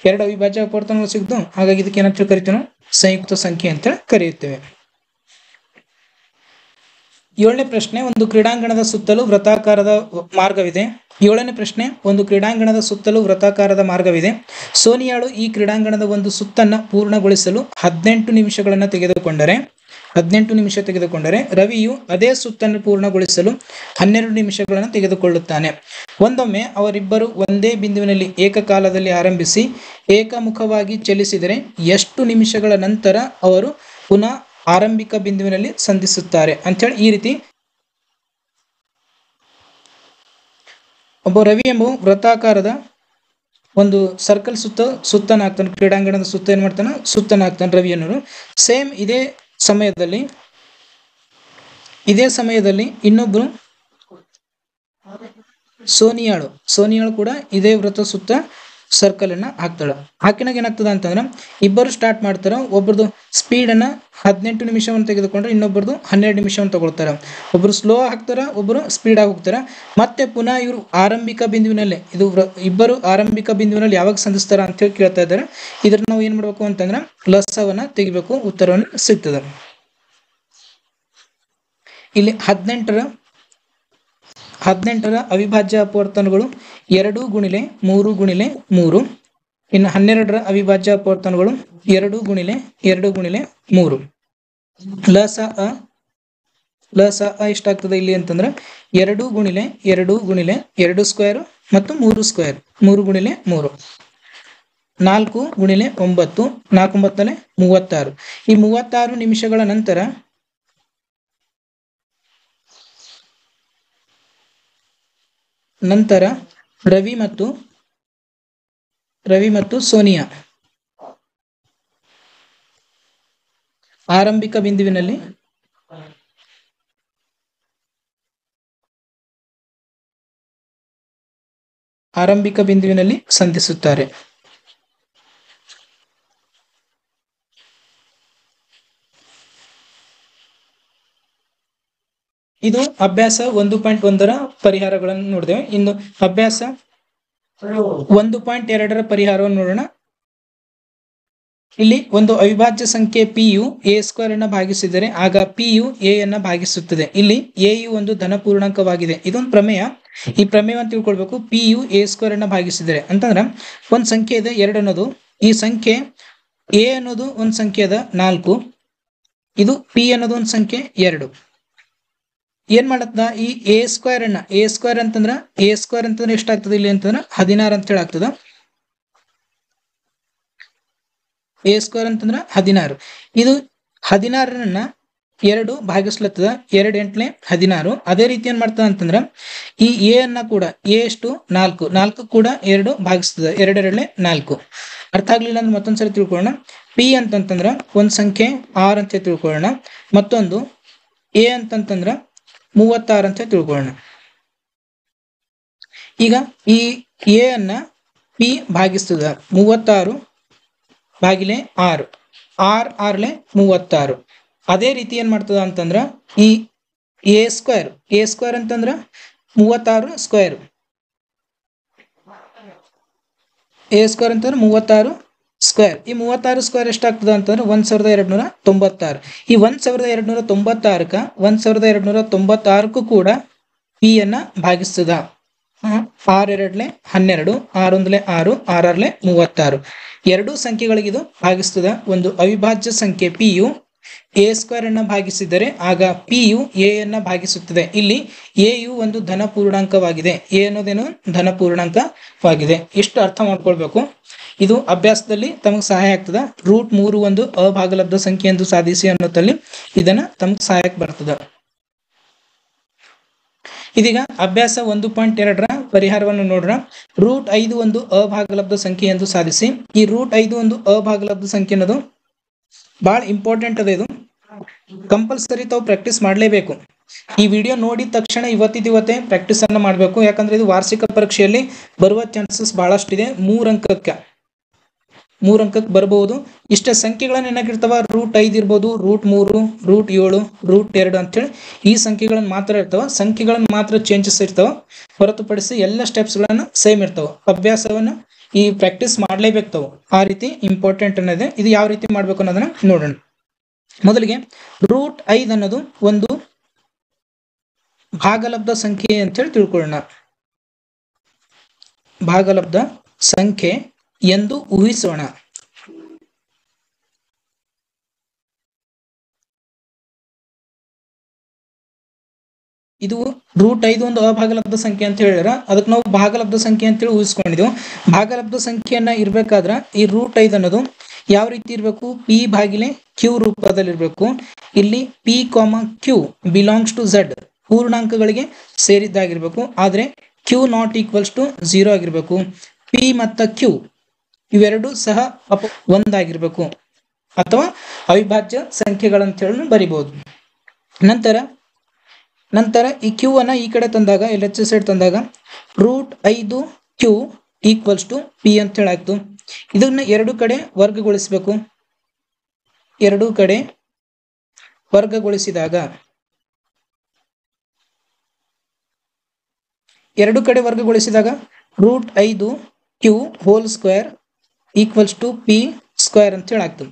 2 ಅವಿಭಾಜ್ಯ ಅಪವರ್ತನಗಳು ಸಿಗ್ತು. ಹಾಗಾಗಿ ಇದಕ್ಕೆ ಏನಂತ ಕರಿತೀವಿ ನಾವು? ಸಂಯುಕ್ತ ಸಂಖ್ಯೆ ಅಂತ ಕರೆಯುತ್ತೇವೆ. 7ನೇ ಪ್ರಶ್ನೆ ಒಂದು ಕ್ರೀಡಾಂಗಣದ ಸುತ್ತಲೂ ವೃತ್ತಾಕಾರದ ಮಾರ್ಗವಿದೆ. 7ನೇ ಪ್ರಶ್ನೆ ಒಂದು ಕ್ರೀಡಾಂಗಣದ ಸುತ್ತಲೂ ವೃತ್ತಾಕಾರದ ಮಾರ್ಗವಿದೆ. ಸೋನಿಯಾಳು ಈ ಕ್ರೀಡಾಂಗಣದ ಒಂದು ಸುತ್ತನ್ನ ಪೂರ್ಣಗೊಳಿಸಲು 18 ನಿಮಿಷಗಳನ್ನು ತೆಗೆದುಕೊಂಡರೆ ರವಿಯು ಅದೇ ಸುತ್ತನ್ನು ಪೂರ್ಣಗೊಳಿಸಲು 12 ನಿಮಿಷಗಳನ್ನು ತೆಗೆದುಕೊಳ್ಳುತ್ತಾನೆ. ಒಂದೊಮ್ಮೆ ಅವರಿಬ್ಬರು ಒಂದೇ ಬಿಂದುವಿನಲ್ಲಿ ಏಕಕಾಲದಲ್ಲಿ ಆರಂಭಿಸಿ ಏಕಮುಖವಾಗಿ ಚಲಿಸಿದರೆ ಎಷ್ಟು ನಿಮಿಷಗಳ ನಂತರ ಅವರು ಪುನಃ ಆರಂಭಿಕ ಬಿಂದುವಿನಲ್ಲಿ ಸಂಧಿಸುತ್ತಾರೆ ಅಂತೇಳಿ ಈ ರೀತಿ ಒಬ್ಬ ರವಿ ಎಂಬ ವೃತ್ತಾಕಾರದ ಒಂದು ಸರ್ಕಲ್ ಸುತ್ತನ ಹಾಕ್ತಾನೆ, ಕ್ರೀಡಾಂಗಣದ ಸುತ್ತ ಏನ್ ಮಾಡ್ತಾನೆ, ಸುತ್ತನ ಹಾಕ್ತಾನೆ ರವಿ ಅನ್ನೋರು. ಸೇಮ್ ಇದೇ ಸಮಯದಲ್ಲಿ ಇನ್ನೊಬ್ರು ಸೋನಿಯಾಳು ಕೂಡ ಇದೇ ವೃತ್ತ ಸುತ್ತ ಸರ್ಕಲ್ ಅನ್ನ ಹಾಕ್ತಾಳ. ಹಾಕಿನಾಗ ಏನಾಗ್ತದ ಅಂತಂದ್ರೆ ಇಬ್ಬರು ಸ್ಟಾರ್ಟ್ ಮಾಡ್ತಾರ. ಒಬ್ಬರದು ಸ್ಪೀಡ್ ಅನ್ನ 18 ನಿಮಿಷವನ್ನು ತೆಗೆದುಕೊಂಡ್ರೆ ಇನ್ನೊಬ್ಬರದು 12 ನಿಮಿಷವನ್ನು ತಗೊಳ್ತಾರ. ಒಬ್ರು ಸ್ಲೋ ಹಾಕ್ತಾರ, ಒಬ್ಬರು ಸ್ಪೀಡ್ ಆಗಿ ಹೋಗ್ತಾರ. ಮತ್ತೆ ಪುನಃ ಇವರು ಆರಂಭಿಕ ಬಿಂದುವಿನಲ್ಲಿ ಇಬ್ಬರು ಆರಂಭಿಕ ಬಿಂದುವಿನಲ್ಲಿ ಯಾವಾಗ ಸಂಧಿಸ್ತಾರ ಅಂತ ಹೇಳಿ ಕೇಳ್ತಾ ಇದ್ದಾರೆ. ಇದ್ರ ನಾವು ಏನ್ ಮಾಡ್ಬೇಕು ಅಂತಂದ್ರೆ ಲಸವನ್ನ ತೆಗಿಬೇಕು, ಉತ್ತರವನ್ನು ಸಿಗ್ತದೆ. ಇಲ್ಲಿ 18ರ ಅವಿಭಾಜ್ಯ ಅಪವರ್ತನಗಳು 2 ಗುಣಿಲೆ 3 ಗುಣಿಲೆ 3. ಇನ್ನು 12ರ ಅವಿಭಾಜ್ಯ ಅಪವರ್ತನಗಳು 2 ಗುಣಿಲೆ 2 ಗುಣಿಲೆ 3. ಲಸ ಎಷ್ಟಾಗ್ತದೆ ಇಲ್ಲಿ ಅಂತಂದ್ರೆ 2 ಗುಣಿಲೆ 2 ಗುಣಿಲೆ 2 ಸ್ಕ್ವೇರ್ ಮತ್ತು 3 ಸ್ಕ್ವೇರ್, 3 ಗುಣಿಲೆ 3. 4 ಗುಣಿಲೆ 9, 4 9 36. ಈ 36 ನಿಮಿಷಗಳ ನಂತರ ರವಿ ಮತ್ತು ಸೋನಿಯಾ ಆರಂಭಿಕ ಬಿಂದುವಿನಲ್ಲಿ ಸಂಧಿಸುತ್ತಾರೆ. ಇದು ಅಭ್ಯಾಸ 1.1ರ ಪರಿಹಾರಗಳನ್ನು ನೋಡಿದೆವು. ಇನ್ನು ಅಭ್ಯಾಸ 1.2ರ ಪರಿಹಾರವನ್ನು ನೋಡೋಣ. ಇಲ್ಲಿ ಒಂದು ಅವಿಭಾಜ್ಯ ಸಂಖ್ಯೆ ಪಿ ಯು ಎ ಸ್ಕ್ವೇರ್ ಅನ್ನ ಭಾಗಿಸಿದರೆ ಆಗ ಪಿ ಯು ಎ ಅನ್ನ ಭಾಗಿಸುತ್ತದೆ. ಇಲ್ಲಿ ಎ ಯು ಒಂದು ಧನ ಪೂರ್ಣಾಂಕವಾಗಿದೆ. ಇದೊಂದು ಪ್ರಮೇಯ. ಈ ಪ್ರಮೇಯವನ್ನು ತಿಳ್ಕೊಳ್ಬೇಕು. ಪಿ ಯು ಎ ಸ್ಕ್ವೇರ್ ಅನ್ನ ಭಾಗಿಸಿದರೆ ಅಂತಂದ್ರೆ ಒಂದ್ ಸಂಖ್ಯೆ ಇದೆ 2 ಅನ್ನೋದು, ಈ ಸಂಖ್ಯೆ ಎ ಅನ್ನೋದು ಒಂದ್ ಸಂಖ್ಯೆ ಅದ 4, ಇದು ಪಿ ಅನ್ನೋದು ಒಂದ್ ಸಂಖ್ಯೆ 2. ಏನ್ ಮಾಡತ್ತ ಈ ಎ ಸ್ಕ್ವೇರ್ ಅಂತಂದ್ರೆ ಎಷ್ಟಾಗ್ತದೆ ಇಲ್ಲಿ ಅಂತಂದ್ರೆ 16 ಅಂತ ಹೇಳಿ ಆಗ್ತದ. ಎ ಸ್ಕ್ವೇರ್ ಅಂತಂದ್ರೆ 16. ಇದು 16ರನ್ನ 2 ಭಾಗಿಸ್ಲತ್ತದ, 2 8 16. ಅದೇ ರೀತಿ ಏನ್ ಮಾಡ್ತದ ಅಂತಂದ್ರ ಈ ಎ ಅನ್ನ ಕೂಡ ಎ ಎಷ್ಟು 4 ಕೂಡ 2 ಭಾಗಿಸ್ತದ, 2 2 4. ಅರ್ಥ ಆಗ್ಲಿಲ್ಲ ಅಂದ್ರೆ ಮತ್ತೊಂದ್ಸರಿ ತಿಳ್ಕೊಳ್ಳೋಣ. ಪಿ ಅಂತಂತಂದ್ರ ಒಂದ್ ಸಂಖ್ಯೆ 6 ಅಂತ ತಿಳ್ಕೊಳ್ಳೋಣ, ಮತ್ತೊಂದು ಎ ಅಂತಂತಂದ್ರ 36 ಅಂತ ತಿಳ್ಕೊಳ್ಳೋಣ. ಈಗ ಈ ಎ ಅನ್ನ ಪಿ ಭಾಗಿಸ್ತದ 36 ಭಾಗಿಲೆ 6, 6 6 36. ಅದೇ ರೀತಿ ಏನ್ ಮಾಡ್ತದ ಅಂತಂದ್ರ ಈ ಎ ಸ್ಕ್ವೇರ್ ಅಂತಂದ್ರ 36 ಸ್ಕ್ವೇರ್, ಎ ಸ್ಕ್ವೇರ್ ಅಂತಂದ್ರೆ 36 ಸ್ಕ್ವೇರ್. ಈ 36 ಸ್ಕ್ವೇರ್ ಎಷ್ಟಾಗ್ತದ ಅಂತಂದ್ರೆ 1296. ಈ 1296 ಕೂಡ ಪಿ ಅನ್ನ ಭಾಗಿಸ್ತದ. 6 2 12, 6 1 6, 6 6 36. ಎರಡೂ ಸಂಖ್ಯೆಗಳಿಗಿದು ಭಾಗಿಸ್ತದ. ಒಂದು ಅವಿಭಾಜ್ಯ ಸಂಖ್ಯೆ ಪಿ ಯು ಎ ಸ್ಕ್ವೇರ್ ಅನ್ನ ಭಾಗಿಸಿದರೆ ಆಗ ಪಿ ಯು ಎ ಅನ್ನ ಭಾಗಿಸುತ್ತದೆ. ಇಲ್ಲಿ ಎ ಯು ಒಂದು ಧನ ಪೂರ್ಣಾಂಕವಾಗಿದೆ. ಎ ಅನ್ನೋದೇನು ಧನ ಪೂರ್ಣಾಂಕವಾಗಿದೆ. ಇಷ್ಟು ಅರ್ಥ ಮಾಡ್ಕೊಳ್ಬೇಕು. ಇದು ಅಭ್ಯಾಸದಲ್ಲಿ ತಮಗೆ ಸಹಾಯ ಆಗ್ತದ. √3 ಒಂದು ಅಭಾಗಲಬ್ಧ ಸಂಖ್ಯೆ ಎಂದು ಸಾಧಿಸಿ ಅನ್ನೋದಲ್ಲಿ ಇದನ್ನ ತಮಗೆ ಸಹಾಯಕ್ಕೆ ಬರ್ತದ. ಇದೀಗ ಅಭ್ಯಾಸ 1.2ರ ಪರಿಹಾರವನ್ನು ನೋಡ್ರ. √5 ಒಂದು ಅಭಾಗಲಬ್ಧ ಸಂಖ್ಯೆ ಎಂದು ಸಾಧಿಸಿ. ಈ √5 ಒಂದು ಅಭಾಗಲಬ್ಧ ಸಂಖ್ಯೆ ಅನ್ನೋದು ಬಹಳ ಇಂಪಾರ್ಟೆಂಟ್ ಅದ. ಇದು ಕಂಪಲ್ಸರಿ ತಾವು ಪ್ರಾಕ್ಟೀಸ್ ಮಾಡಲೇಬೇಕು. ಈ ವಿಡಿಯೋ ನೋಡಿದ ತಕ್ಷಣ ಇವತ್ತೇ ಪ್ರಾಕ್ಟೀಸ್ ಅನ್ನ ಮಾಡಬೇಕು. ಯಾಕಂದ್ರೆ ಇದು ವಾರ್ಷಿಕ ಪರೀಕ್ಷೆಯಲ್ಲಿ ಬರುವ ಚಾನ್ಸಸ್ ಬಹಳಷ್ಟಿದೆ. 3 ಅಂಕಕ್ಕೆ ಬರಬಹುದು. ಇಷ್ಟ ಸಂಖ್ಯೆಗಳನ್ನ ಏನಾಗಿರ್ತಾವ, √5 ಇರ್ಬೋದು, √3, √7, √2 ಅಂತೇಳಿ ಈ ಸಂಖ್ಯೆಗಳನ್ನ ಮಾತ್ರ ಇರ್ತಾವ. ಸಂಖ್ಯೆಗಳನ್ನ ಮಾತ್ರ ಚೇಂಜಸ್ ಇರ್ತಾವ, ಹೊರತುಪಡಿಸಿ ಎಲ್ಲ ಸ್ಟೆಪ್ಸ್ಗಳನ್ನ ಸೇಮ್ ಇರ್ತಾವ. ಅಭ್ಯಾಸವನ್ನ ಈ ಪ್ರಾಕ್ಟೀಸ್ ಮಾಡಲೇಬೇಕು ತಾವು. ಆ ರೀತಿ ಇಂಪಾರ್ಟೆಂಟ್ ಅನ್ನೋದೇ. ಇದು ಯಾವ ರೀತಿ ಮಾಡ್ಬೇಕು ಅನ್ನೋದನ್ನ ನೋಡೋಣ. ಮೊದಲಿಗೆ √5 ಅನ್ನೋದು ಒಂದು ಭಾಗಲಬ್ಧ ಸಂಖ್ಯೆ ಅಂತ ಹೇಳಿ ತಿಳ್ಕೊಳ್ಳೋಣ. ಭಾಗಲಬ್ಧ ಸಂಖ್ಯೆ ಎಂದು ಊಹಿಸೋಣ. ಇದು √5 ಒಂದು ಅಭಾಗಲಬ್ಧ ಸಂಖ್ಯೆ ಅಂತ ಹೇಳಿರ, ಅದಕ್ಕೆ ನಾವು ಭಾಗಲಬ್ಧ ಸಂಖ್ಯೆ ಅಂತೇಳಿ ಊಹಿಸ್ಕೊಂಡಿದ್ದೆವು. ಭಾಗಲಬ್ಧ ಸಂಖ್ಯೆಯನ್ನ ಇರ್ಬೇಕಾದ್ರ ಈ √5 ಅನ್ನೋದು ಯಾವ ರೀತಿ ಇರಬೇಕು, ಪಿ ಭಾಗಿಲೆ ಕ್ಯೂ ರೂಪದಲ್ಲಿ ಇರಬೇಕು. ಇಲ್ಲಿ P, Q belongs to Z, ಪೂರ್ಣಾಂಕಗಳಿಗೆ ಸೇರಿದ್ದಾಗಿರ್ಬೇಕು. ಆದ್ರೆ ಕ್ಯೂ ನಾಟ್ ಈಕ್ವಲ್ಸ್ ಟು 0 ಆಗಿರಬೇಕು. ಪಿ ಮತ್ತು ಕ್ಯೂ ಇವೆರಡು ಸಹ ಒಂದಾಗಿರ್ಬೇಕು ಅಥವಾ ಅವಿಭಾಜ್ಯ ಸಂಖ್ಯೆಗಳಂತ ಹೇಳಿ ಬರಿಬಹುದು. ನಂತರ ಈ ಕ್ಯೂ ಅನ್ನ ಈ ಕಡೆ ತಂದಾಗ LHS ಸೈಡ್ ತಂದಾಗ √5 ಕ್ಯೂ ಈಕ್ವಲ್ಸ್ ಟು ಪಿ ಅಂತ ಹೇಳಾಯ್ತು. ಇದನ್ನ ಎರಡು ಕಡೆ ವರ್ಗಗೊಳಿಸಬೇಕು. ಎರಡು ಕಡೆ ವರ್ಗಗೊಳಿಸಿದಾಗ √5 Q whole square equals to P square ಅಂತ ಹೇಳಾಗ್ತದೆ.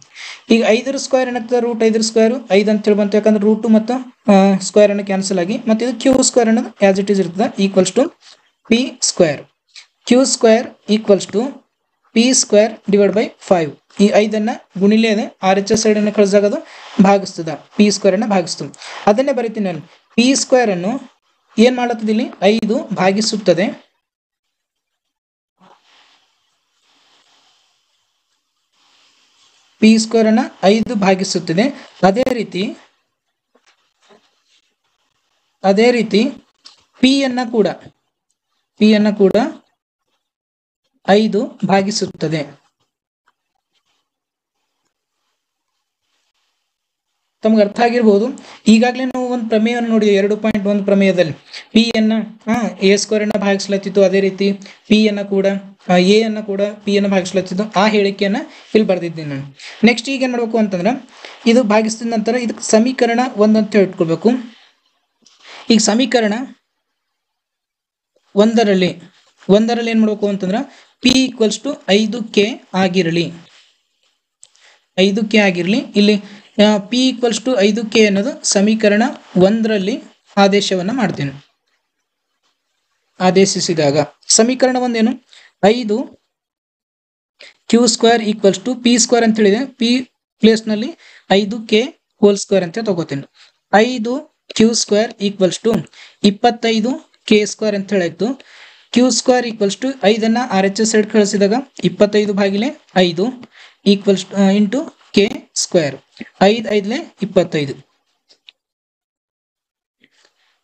ಈಗ 5 ಸ್ಕ್ವೇರ್ ಏನಾಗ್ತದೆ, √5 ಸ್ಕ್ವೇರ್ 5 ಅಂತ ಹೇಳಿ ಬಂತು. ಯಾಕಂದ್ರೆ √2 ಮತ್ತು ಸ್ಕ್ವೇರ್ ಅನ್ನು ಕ್ಯಾನ್ಸಲ್ ಆಗಿ ಮತ್ತೆ ಇದು ಕ್ಯೂ ಸ್ಕ್ವೇರ್ ಅನ್ನೋದು ಆಸ್ ಇಟ್ ಈಸ್ ಇರ್ತದೆ equals to P square. Q square equals to P square divide by 5. ಈ 5ಅನ್ನ ಗುಣಿಲೆ ಇದೆ RHS ಸೈಡ್ ಅನ್ನು ಕಳಿಸಿದಾಗ ಅದು ಭಾಗಿಸ್ತದ, ಪಿ ಸ್ಕ್ವೇರ್ ಅನ್ನ ಭಾಗಿಸ್ತದೆ. ಅದನ್ನೇ ಬರಿತೀನಿ ನಾನು. ಪಿ ಸ್ಕ್ವೇರ್ ಅನ್ನು ಏನ್ ಮಾಡತ್ತದ ಇಲ್ಲಿ 5 ಭಾಗಿಸುತ್ತದೆ. ಪಿ ಸ್ಕ್ವೇರ್ ಅನ್ನ 5 ಭಾಗಿಸುತ್ತದೆ. ಅದೇ ರೀತಿ ಪಿ ಅನ್ನ ಕೂಡ 5 ಭಾಗಿಸುತ್ತದೆ. ತಮ್ಗೆ ಅರ್ಥ ಆಗಿರ್ಬೋದು. ಈಗಾಗಲೇ ನಾವು ಒಂದು ಪ್ರಮೇಯವನ್ನು ನೋಡಿದ್ವಿ 2.1 ಪ್ರಮೇಯದಲ್ಲಿ. ಪಿ ಅನ್ನ ಎ ಸ್ಕ್ವೇರ್ ಅನ್ನ ಭಾಗಿಸ್ಲತ್ತಿತ್ತು, ಅದೇ ರೀತಿ ಪಿ ಅನ್ನ ಕೂಡ ಎ ಅನ್ನ ಕೂಡ ಪಿ ಅನ್ನ ಭಾಗಿಸ್ಲತ್ತಿತ್ತು. ಆ ಹೇಳಿಕೆಯನ್ನ ಇಲ್ಲಿ ಬರ್ದಿದ್ದೀನಿ ನಾನು. ನೆಕ್ಸ್ಟ್ ಈಗ ಏನ್ ಮಾಡ್ಬೇಕು ಅಂತಂದ್ರೆ ಇದು ಭಾಗಿಸಿದ ನಂತರ ಇದಕ್ಕೆ ಸಮೀಕರಣ 1 ಅಂತ ಇಟ್ಕೊಳ್ಬೇಕು. ಈಗ ಸಮೀಕರಣ ಒಂದರಲ್ಲಿ ಏನ್ ಮಾಡ್ಬೇಕು ಅಂತಂದ್ರೆ ಪಿ ಈಕ್ವಲ್ಸ್ ಟು 5k ಆಗಿರಲಿ. ಇಲ್ಲಿ ಪಿ ಈಕ್ವಲ್ಸ್ ಟು 5k ಅನ್ನೋದು ಸಮೀಕರಣ 1ರಲ್ಲಿ ಆದೇಶವನ್ನ ಮಾಡ್ತೇನೆ. ಆದೇಶಿಸಿದಾಗ ಸಮೀಕರಣ 1 ಏನು, 5 Q square equals to P square ಅಂತ ಹೇಳಿದೆ. ಪಿ ಪ್ಲೇಸ್ ನಲ್ಲಿ 5k ಹೋಲ್ ಸ್ಕ್ವೇರ್ ಅಂತ ತಗೋತೇನೆ. 5 Q square equals to 25k square ಅಂತ ಹೇಳಾಯ್ತು. ಕ್ಯೂ ಸ್ಕ್ವೇರ್ ಈಕ್ವಲ್ಸ್ ಟು 5ಅನ್ನ RHS ಸೈಡ್ ಕಳಿಸಿದಾಗ 25 ಭಾಗಿಲೆ 5 ಈಕ್ವಲ್ಸ್ ಇಂಟು ಕೆ ಸ್ಕ್ವೇರ್. 5 5 25.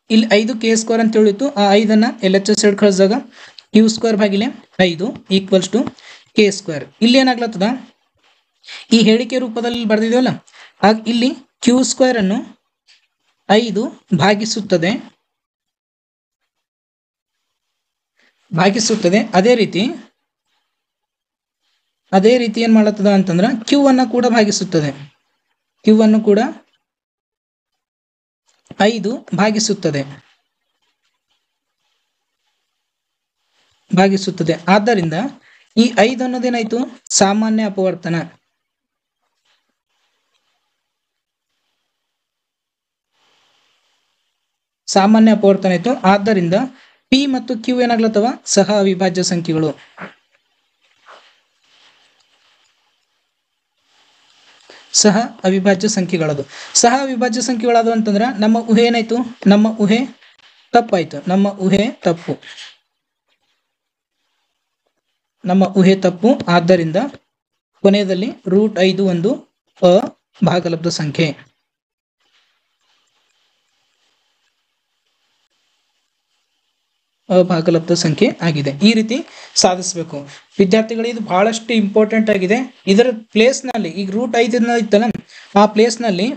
ಇಲ್ಲಿ 5k ಸ್ಕ್ವೇರ್ ಅಂತ ಹೇಳಿತ್ತು. ಆ 5ಅನ್ನ LHS ಸೈಡ್ ಕಳಿಸಿದಾಗ ಕ್ಯೂ ಸ್ಕ್ವೇರ್ ಭಾಗಿಲೆ 5 ಈಕ್ವಲ್ಸ್ ಟು ಕೆ ಸ್ಕ್ವೇರ್. ಇಲ್ಲಿ ಏನಾಗ್ಲತ್ತದ, ಈ ಹೇಳಿಕೆ ರೂಪದಲ್ಲಿ ಬರ್ದಿದೇವಲ್ಲ, ಆಗ ಇಲ್ಲಿ ಕ್ಯೂ ಸ್ಕ್ವೇರ್ ಅನ್ನು 5 ಭಾಗಿಸುತ್ತದೆ. ಅದೇ ರೀತಿ ಏನ್ ಮಾಡತ್ತದ ಅಂತಂದ್ರ ಕ್ಯೂ ಅನ್ನ ಕೂಡ ಭಾಗಿಸುತ್ತದೆ. 5 ಭಾಗಿಸುತ್ತದೆ. ಆದ್ದರಿಂದ ಈ 5 ಅನ್ನೋದೇನಾಯ್ತು, ಸಾಮಾನ್ಯ ಅಪವರ್ತನ. ಆಯ್ತು. ಆದ್ದರಿಂದ ಪಿ ಮತ್ತು ಕ್ಯೂ ಏನಾಗ್ಲತ್ತವ, ಸಹ ಅವಿಭಾಜ್ಯ ಸಂಖ್ಯೆಗಳು. ಸಹ ಅವಿಭಾಜ್ಯ ಸಂಖ್ಯೆಗಳದು ಅಂತಂದ್ರ ನಮ್ಮ ಊಹೆ ಏನಾಯ್ತು, ನಮ್ಮ ಊಹೆ ತಪ್ಪು. ಆದ್ದರಿಂದ ಕೊನೆಯಲ್ಲಿ √5 ಒಂದು ಅಭಾಗಲಬ್ಧ ಸಂಖ್ಯೆ. ಆಗಿದೆ. ಈ ರೀತಿ ಸಾಧಿಸಬೇಕು ವಿದ್ಯಾರ್ಥಿಗಳು. ಇದು ಬಹಳಷ್ಟು ಇಂಪಾರ್ಟೆಂಟ್ ಆಗಿದೆ. ಇದರ ಪ್ಲೇಸ್ ನಲ್ಲಿ ಈಗ √5 ಇತ್ತಲ್ಲ, ಆ ಪ್ಲೇಸ್ ನಲ್ಲಿ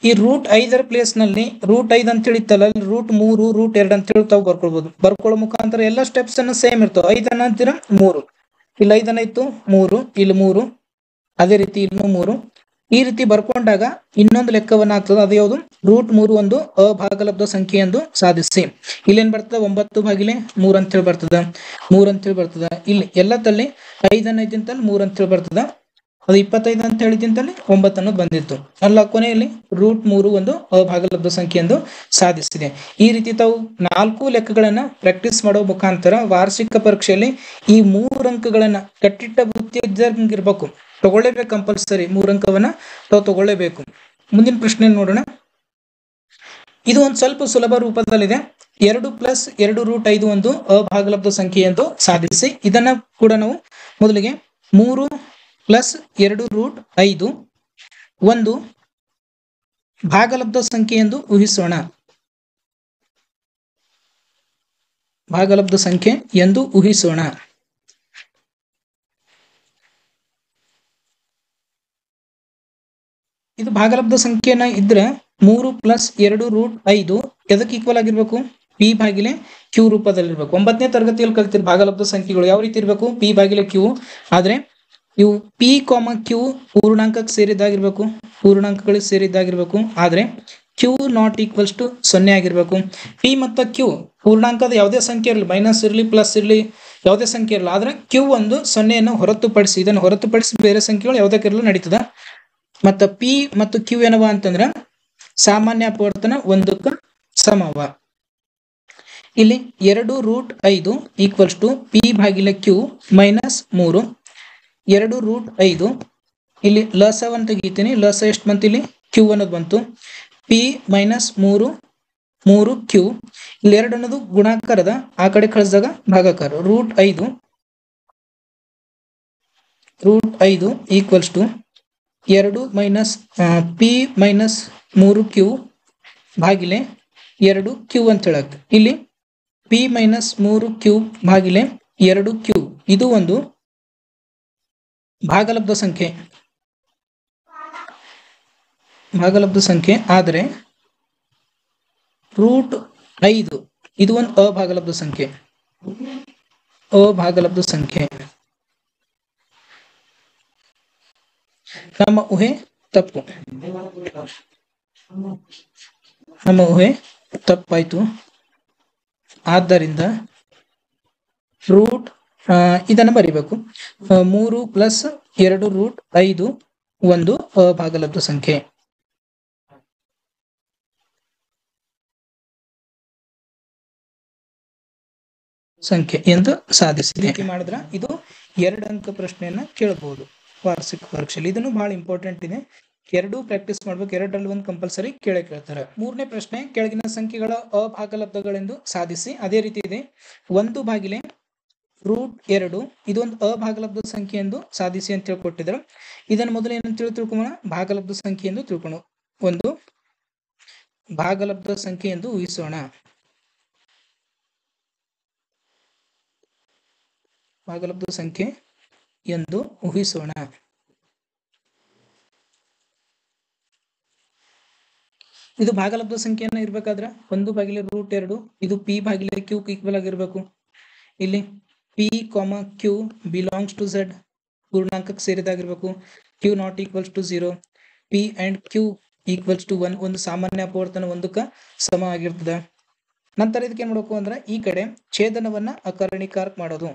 ಈ √5 ಪ್ಲೇಸ್ ನಲ್ಲಿ √5 ಅಂತ ಹೇಳಿತ್ತಲ್ಲ, √3 √2 ಅಂತ ಹೇಳಿ ತಾವು ಬರ್ಕೊಳ್ಳೋ ಮುಖಾಂತರ ಎಲ್ಲ ಸ್ಟೆಪ್ಸ್ ಅನ್ನ ಸೇಮ್ ಇರ್ತಾವ. 5 ಅನ್ನ ಅಂತೀರ 3, ಇಲ್ಲಿ 5 ಅನ್ನ ಇತ್ತು 3, ಇಲ್ಲಿ 3, ಅದೇ ರೀತಿ ಇನ್ನು 3. ಈ ರೀತಿ ಬರ್ಕೊಂಡಾಗ ಇನ್ನೊಂದು ಲೆಕ್ಕವನ್ನ ಆಗ್ತದೆ. ಅದು ಯಾವುದು, √3 ಒಂದು ಅಭಾಗಲಬ್ಧ ಸಂಖ್ಯೆ ಎಂದು ಸಾಧಿಸಿ. ಇಲ್ಲೇನ್ ಬರ್ತದ, 9 ಭಾಗಿಲೆ 3 ಅಂತ ಹೇಳಿ ಬರ್ತದ. ಇಲ್ಲಿ ಎಲ್ಲ ತಲ್ಲಿ 5 ಅನ್ನೋದಿಂತಲ್ಲಿ 3 ಅಂತ ಹೇಳಿ ಬರ್ತದ. ಅದು 25 ಅಂತ ಹೇಳಿದಿಂತಲ್ಲಿ 9 ಅನ್ನೋದು ಬಂದಿತ್ತು ಅಲ್ಲ. ಕೊನೆಯಲ್ಲಿ √3 ಒಂದು ಅಭಾಗಲಬ್ಧ ಸಂಖ್ಯೆ ಎಂದು ಸಾಧಿಸಿದೆ. ಈ ರೀತಿ ತಾವು 4 ಲೆಕ್ಕಗಳನ್ನ ಪ್ರಾಕ್ಟೀಸ್ ಮಾಡೋ ಮುಖಾಂತರ ವಾರ್ಷಿಕ ಪರೀಕ್ಷೆಯಲ್ಲಿ ಈ 3 ಅಂಕಗಳನ್ನ ಕಟ್ಟಿಟ್ಟ ಬುದ್ಧಿಯಿರಬೇಕು, ತಗೊಳ್ಳೇಬೇಕು. ಕಂಪಲ್ಸರಿ 3 ಅಂಕವನ್ನ ತಾವು ತಗೊಳ್ಳೇಬೇಕು. ಮುಂದಿನ ಪ್ರಶ್ನೆ ನೋಡೋಣ. ಇದು ಒಂದು ಸ್ವಲ್ಪ ಸುಲಭ ರೂಪದಲ್ಲಿದೆ. 2 + 2 √5 ಒಂದು ಅಭಾಗಲಬ್ಧ ಸಂಖ್ಯೆ ಎಂದು ಸಾಧಿಸಿ. ಇದನ್ನ ಕೂಡ ನಾವು ಮೊದಲಿಗೆ 3 + 2 √5 ಒಂದು ಭಾಗಲಬ್ಧ ಸಂಖ್ಯೆ ಎಂದು ಊಹಿಸೋಣ. ಭಾಗಲಬ್ಧ ಸಂಖ್ಯೆ ಎಂದು ಊಹಿಸೋಣ. ಇದು ಭಾಗಲಬ್ಧ ಸಂಖ್ಯೆನ ಇದ್ರೆ 3 + 2√5 ಎದಕ್ಕೆ ಈಕ್ವಲ್ ಆಗಿರ್ಬೇಕು? ಪಿ ಭಾಗಿಲೆ ಕ್ಯೂ ರೂಪದಲ್ಲಿರ್ಬೇಕು. 9ನೇ ತರಗತಿಯಲ್ಲಿ ಕಲಿತಿರ್ ಭಾಗಲಬ್ಧ ಸಂಖ್ಯೆಗಳು ಯಾವ ರೀತಿ ಇರಬೇಕು? ಪಿ ಭಾಗಿಲೆ ಕ್ಯೂ. ಆದ್ರೆ ಇವು ಪಿ ಕ್ಯೂ ಪೂರ್ಣಾಂಕಕ್ಕೆ ಸೇರಿದ್ದಾಗಿರ್ಬೇಕು, ಪೂರ್ಣಾಂಕಗಳಿಗೆ ಸೇರಿದ್ದಾಗಿರ್ಬೇಕು. ಆದ್ರೆ ಕ್ಯೂ ನಾಟ್ ಈಕ್ವಲ್ಸ್ ಟು 0 ಆಗಿರ್ಬೇಕು. ಪಿ ಮತ್ತು ಕ್ಯೂ ಪೂರ್ಣಾಂಕದ ಯಾವುದೇ ಸಂಖ್ಯೆ ಇರಲಿ, ಮೈನಸ್ ಇರಲಿ ಪ್ಲಸ್ ಇರಲಿ, ಯಾವುದೇ ಸಂಖ್ಯೆ ಇರಲ್ಲ. ಆದ್ರೆ ಕ್ಯೂ ಒಂದು 0ಯನ್ನು ಹೊರತುಪಡಿಸಿ, ಇದನ್ನು ಹೊರತುಪಡಿಸಿ ಬೇರೆ ಸಂಖ್ಯೆಗಳು ಯಾವುದಕ್ಕಿರಲು ನಡೀತದ. ಮತ್ತು ಪಿ ಮತ್ತು ಕ್ಯೂ ಏನವ ಅಂತಂದ್ರೆ ಸಾಮಾನ್ಯ ಅಪವರ್ತನ 1ಕ್ಕೆ ಸಮವ. ಇಲ್ಲಿ 2√5 ಈಕ್ವಲ್ಸ್ ಟು ಪಿ ಭಾಗಿಲೆ ಕ್ಯೂ ಮೈನಸ್ 3. 2√5 ಇಲ್ಲಿ ಲಸವನ್ನು ತೆಗಿತೀನಿ. ಲಸ ಎಷ್ಟು ಬಂತು? ಇಲ್ಲಿ ಕ್ಯೂ ಅನ್ನೋದು ಬಂತು. P minus 3 Q. ಇಲ್ಲಿ 2 ಅನ್ನೋದು ಗುಣಾಕಾರದ, ಆ ಕಡೆ ಕಳಿಸಿದಾಗ ಭಾಗಾಕಾರ. √5 equals to 2 minus P minus 3 Q ಭಾಗಿಲೆ 2 ಕ್ಯೂ ಅಂತ ಹೇಳಕ್. ಇಲ್ಲಿ ಪಿ ಮೈನಸ್ 3 ಕ್ಯೂ ಭಾಗಿಲೆ 2 ಕ್ಯೂ ಇದು ಒಂದು ಭಾಗಲಬ್ಧ ಸಂಖ್ಯೆ. ಆದರೆ √5 ಇದು ಒಂದು ಅಭಾಗಲಬ್ಧ ಸಂಖ್ಯೆ. ನಮ್ಮ ಊಹೆ ತಪ್ಪಾಯ್ತು. ಆದ್ದರಿಂದ ಇದನ್ನು ಬರಿಬೇಕು. 3 + 2√5 ಒಂದು ಅಭಾಗಲಬ್ಧ ಸಂಖ್ಯೆ. ಎಂದು ಸಾಧಿಸಿದೆ. ಮಾಡಿದ್ರ ಇದು 2 ಅಂಕ ಪ್ರಶ್ನೆಯನ್ನ ಕೇಳಬಹುದು ವಾರ್ಷಿಕ ಪರೀಕ್ಷೆಯಲ್ಲಿ. ಇದನ್ನು ಬಹಳ ಇಂಪಾರ್ಟೆಂಟ್ ಇದೆ. 2 ಪ್ರಾಕ್ಟೀಸ್ ಮಾಡ್ಬೇಕು. 2ರಲ್ಲಿ ಒಂದು ಕಂಪಲ್ಸರಿ ಕೇಳ್ತಾರೆ. 3ನೇ ಪ್ರಶ್ನೆ, ಕೆಳಗಿನ ಸಂಖ್ಯೆಗಳ ಅಭಾಗಲಬ್ಧಗಳೆಂದು ಸಾಧಿಸಿ. ಅದೇ ರೀತಿ ಇದೆ. 1 ಭಾಗಿಲೆ √2 ಇದೊಂದು ಅಭಾಗಲಬ್ಧ ಸಂಖ್ಯೆ ಎಂದು ಸಾಧಿಸಿ ಅಂತ ಹೇಳ್ಕೊಟ್ಟಿದ್ರು. ಇದನ್ನು ಮೊದಲು ಏನಂತ ತಿಳ್ಕೊಳ್ಳೋಣ? ಭಾಗಲಬ್ಧ ಸಂಖ್ಯೆ ಎಂದು ತಿಳ್ಕೊಳ್ಳೋಣ. ಒಂದು ಭಾಗಲಬ್ಧ ಸಂಖ್ಯೆ ಎಂದು ಊಹಿಸೋಣ. ಇದು ಭಾಗಲಬ್ಧ ಸಂಖ್ಯೆಯನ್ನ ಇರ್ಬೇಕಾದ್ರೆ 1 ಭಾಗಿಲೆ √2 ಇದು ಪಿ ಭಾಗಿಲೆ ಕ್ಯೂ ಈಕ್ವಲ್ ಆಗಿರ್ಬೇಕು. ಇಲ್ಲಿ P Q belongs to Z ಪೂರ್ಣಾಂಕಕ್ಕೆ ಸೇರಿದಾಗಿರ್ಬೇಕು. Q not equals to 0. P and Q equals to 1 ಒಂದು ಸಾಮಾನ್ಯ ಅಪವರ್ತನ 1ಕ್ಕೆ ಸಮ ಆಗಿರ್ತದೆ. ನಂತರ ಇದಕ್ಕೆ ಏನ್ ಮಾಡಬೇಕು ಅಂದ್ರೆ ಈ ಕಡೆ ಛೇದನವನ್ನ ಅಕರ್ಣಿಕಾರಕ ಮಾಡೋದು.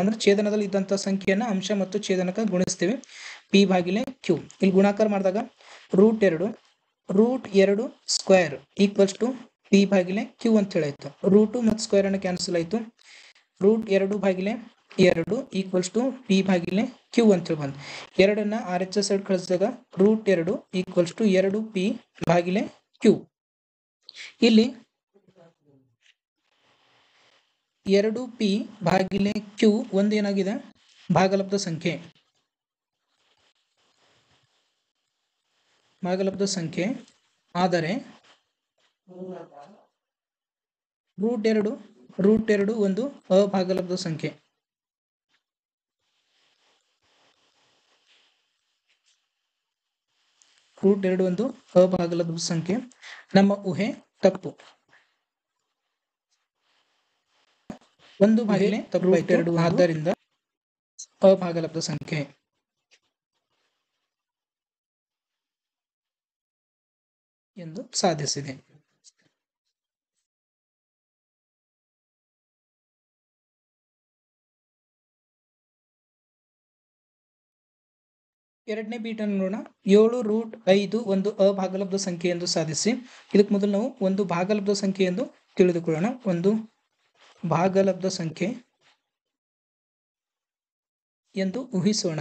ಅಂದ್ರೆ ಛೇದನದಲ್ಲಿ ಇದ್ದಂತ ಸಂಖ್ಯೆಯನ್ನ ಅಂಶ ಮತ್ತು ಛೇದನಕ ಗುಣಿಸ್ತೀವಿ. ಪಿ ಭಾಗಿಲೆ ಕ್ಯೂ ಇಲ್ಲಿ ಗುಣಾಕಾರ ಮಾಡಿದಾಗ √2 ಸ್ಕ್ವೇರ್ ಈಕ್ವಲ್ಸ್ ಟು ಪಿ ಭಾಗಿಲೆ ಕ್ಯೂ ಅಂತ ಹೇಳಾಯ್ತು. √2 ಮತ್ತು ಸ್ಕ್ವೇರ್ ಅನ್ನು ಕ್ಯಾನ್ಸಲ್ ಆಯ್ತು. √2 ಭಾಗಿಲೆ 2 ಈಕ್ವಲ್ಸ್ ಟು ಪಿ ಭಾಗಿಲೆ ಕ್ಯೂ ಅಂತ ಹೇಳಿ ಬಂತು. 2ನ್ನ RHS ಸೈಡ್ ಕಳಿಸಿದಾಗ √2 ಈಕ್ವಲ್ಸ್ ಟು 2 ಪಿ ಭಾಗಿಲೆ ಕ್ಯೂ. ಇಲ್ಲಿ 2 ಪಿ ಭಾಗಿಲೆ ಕ್ಯೂ ಒಂದು ಏನಾಗಿದೆ? ಭಾಗಲಬ್ಧ ಸಂಖ್ಯೆ. ಆದರೆ √2 ಒಂದು ಅಭಾಗಲಬ್ಧ ಸಂಖ್ಯೆ. ನಮ್ಮ ಊಹೆ ತಪ್ಪು. 1 ಭಾಗಿಲೆ √2 ಆದ್ದರಿಂದ ಅಭಾಗಲಬ್ಧ ಸಂಖ್ಯೆ ಎಂದು ಸಾಧಿಸಿದೆ. ಎರಡನೇ ಬೀಟನ್ನು ನೋಡೋಣ. 7√5 ಒಂದು ಅಭಾಗಲಬ್ಧ ಸಂಖ್ಯೆ ಎಂದು ಸಾಧಿಸಿ. ಇದಕ್ಕೆ ಮೊದಲು ನಾವು ಒಂದು ಭಾಗಲಬ್ಧ ಸಂಖ್ಯೆ ಎಂದು ತಿಳಿದುಕೊಳ್ಳೋಣ. ಒಂದು ಭಾಗಲಬ್ಧ ಸಂಖ್ಯೆ ಎಂದು ಊಹಿಸೋಣ.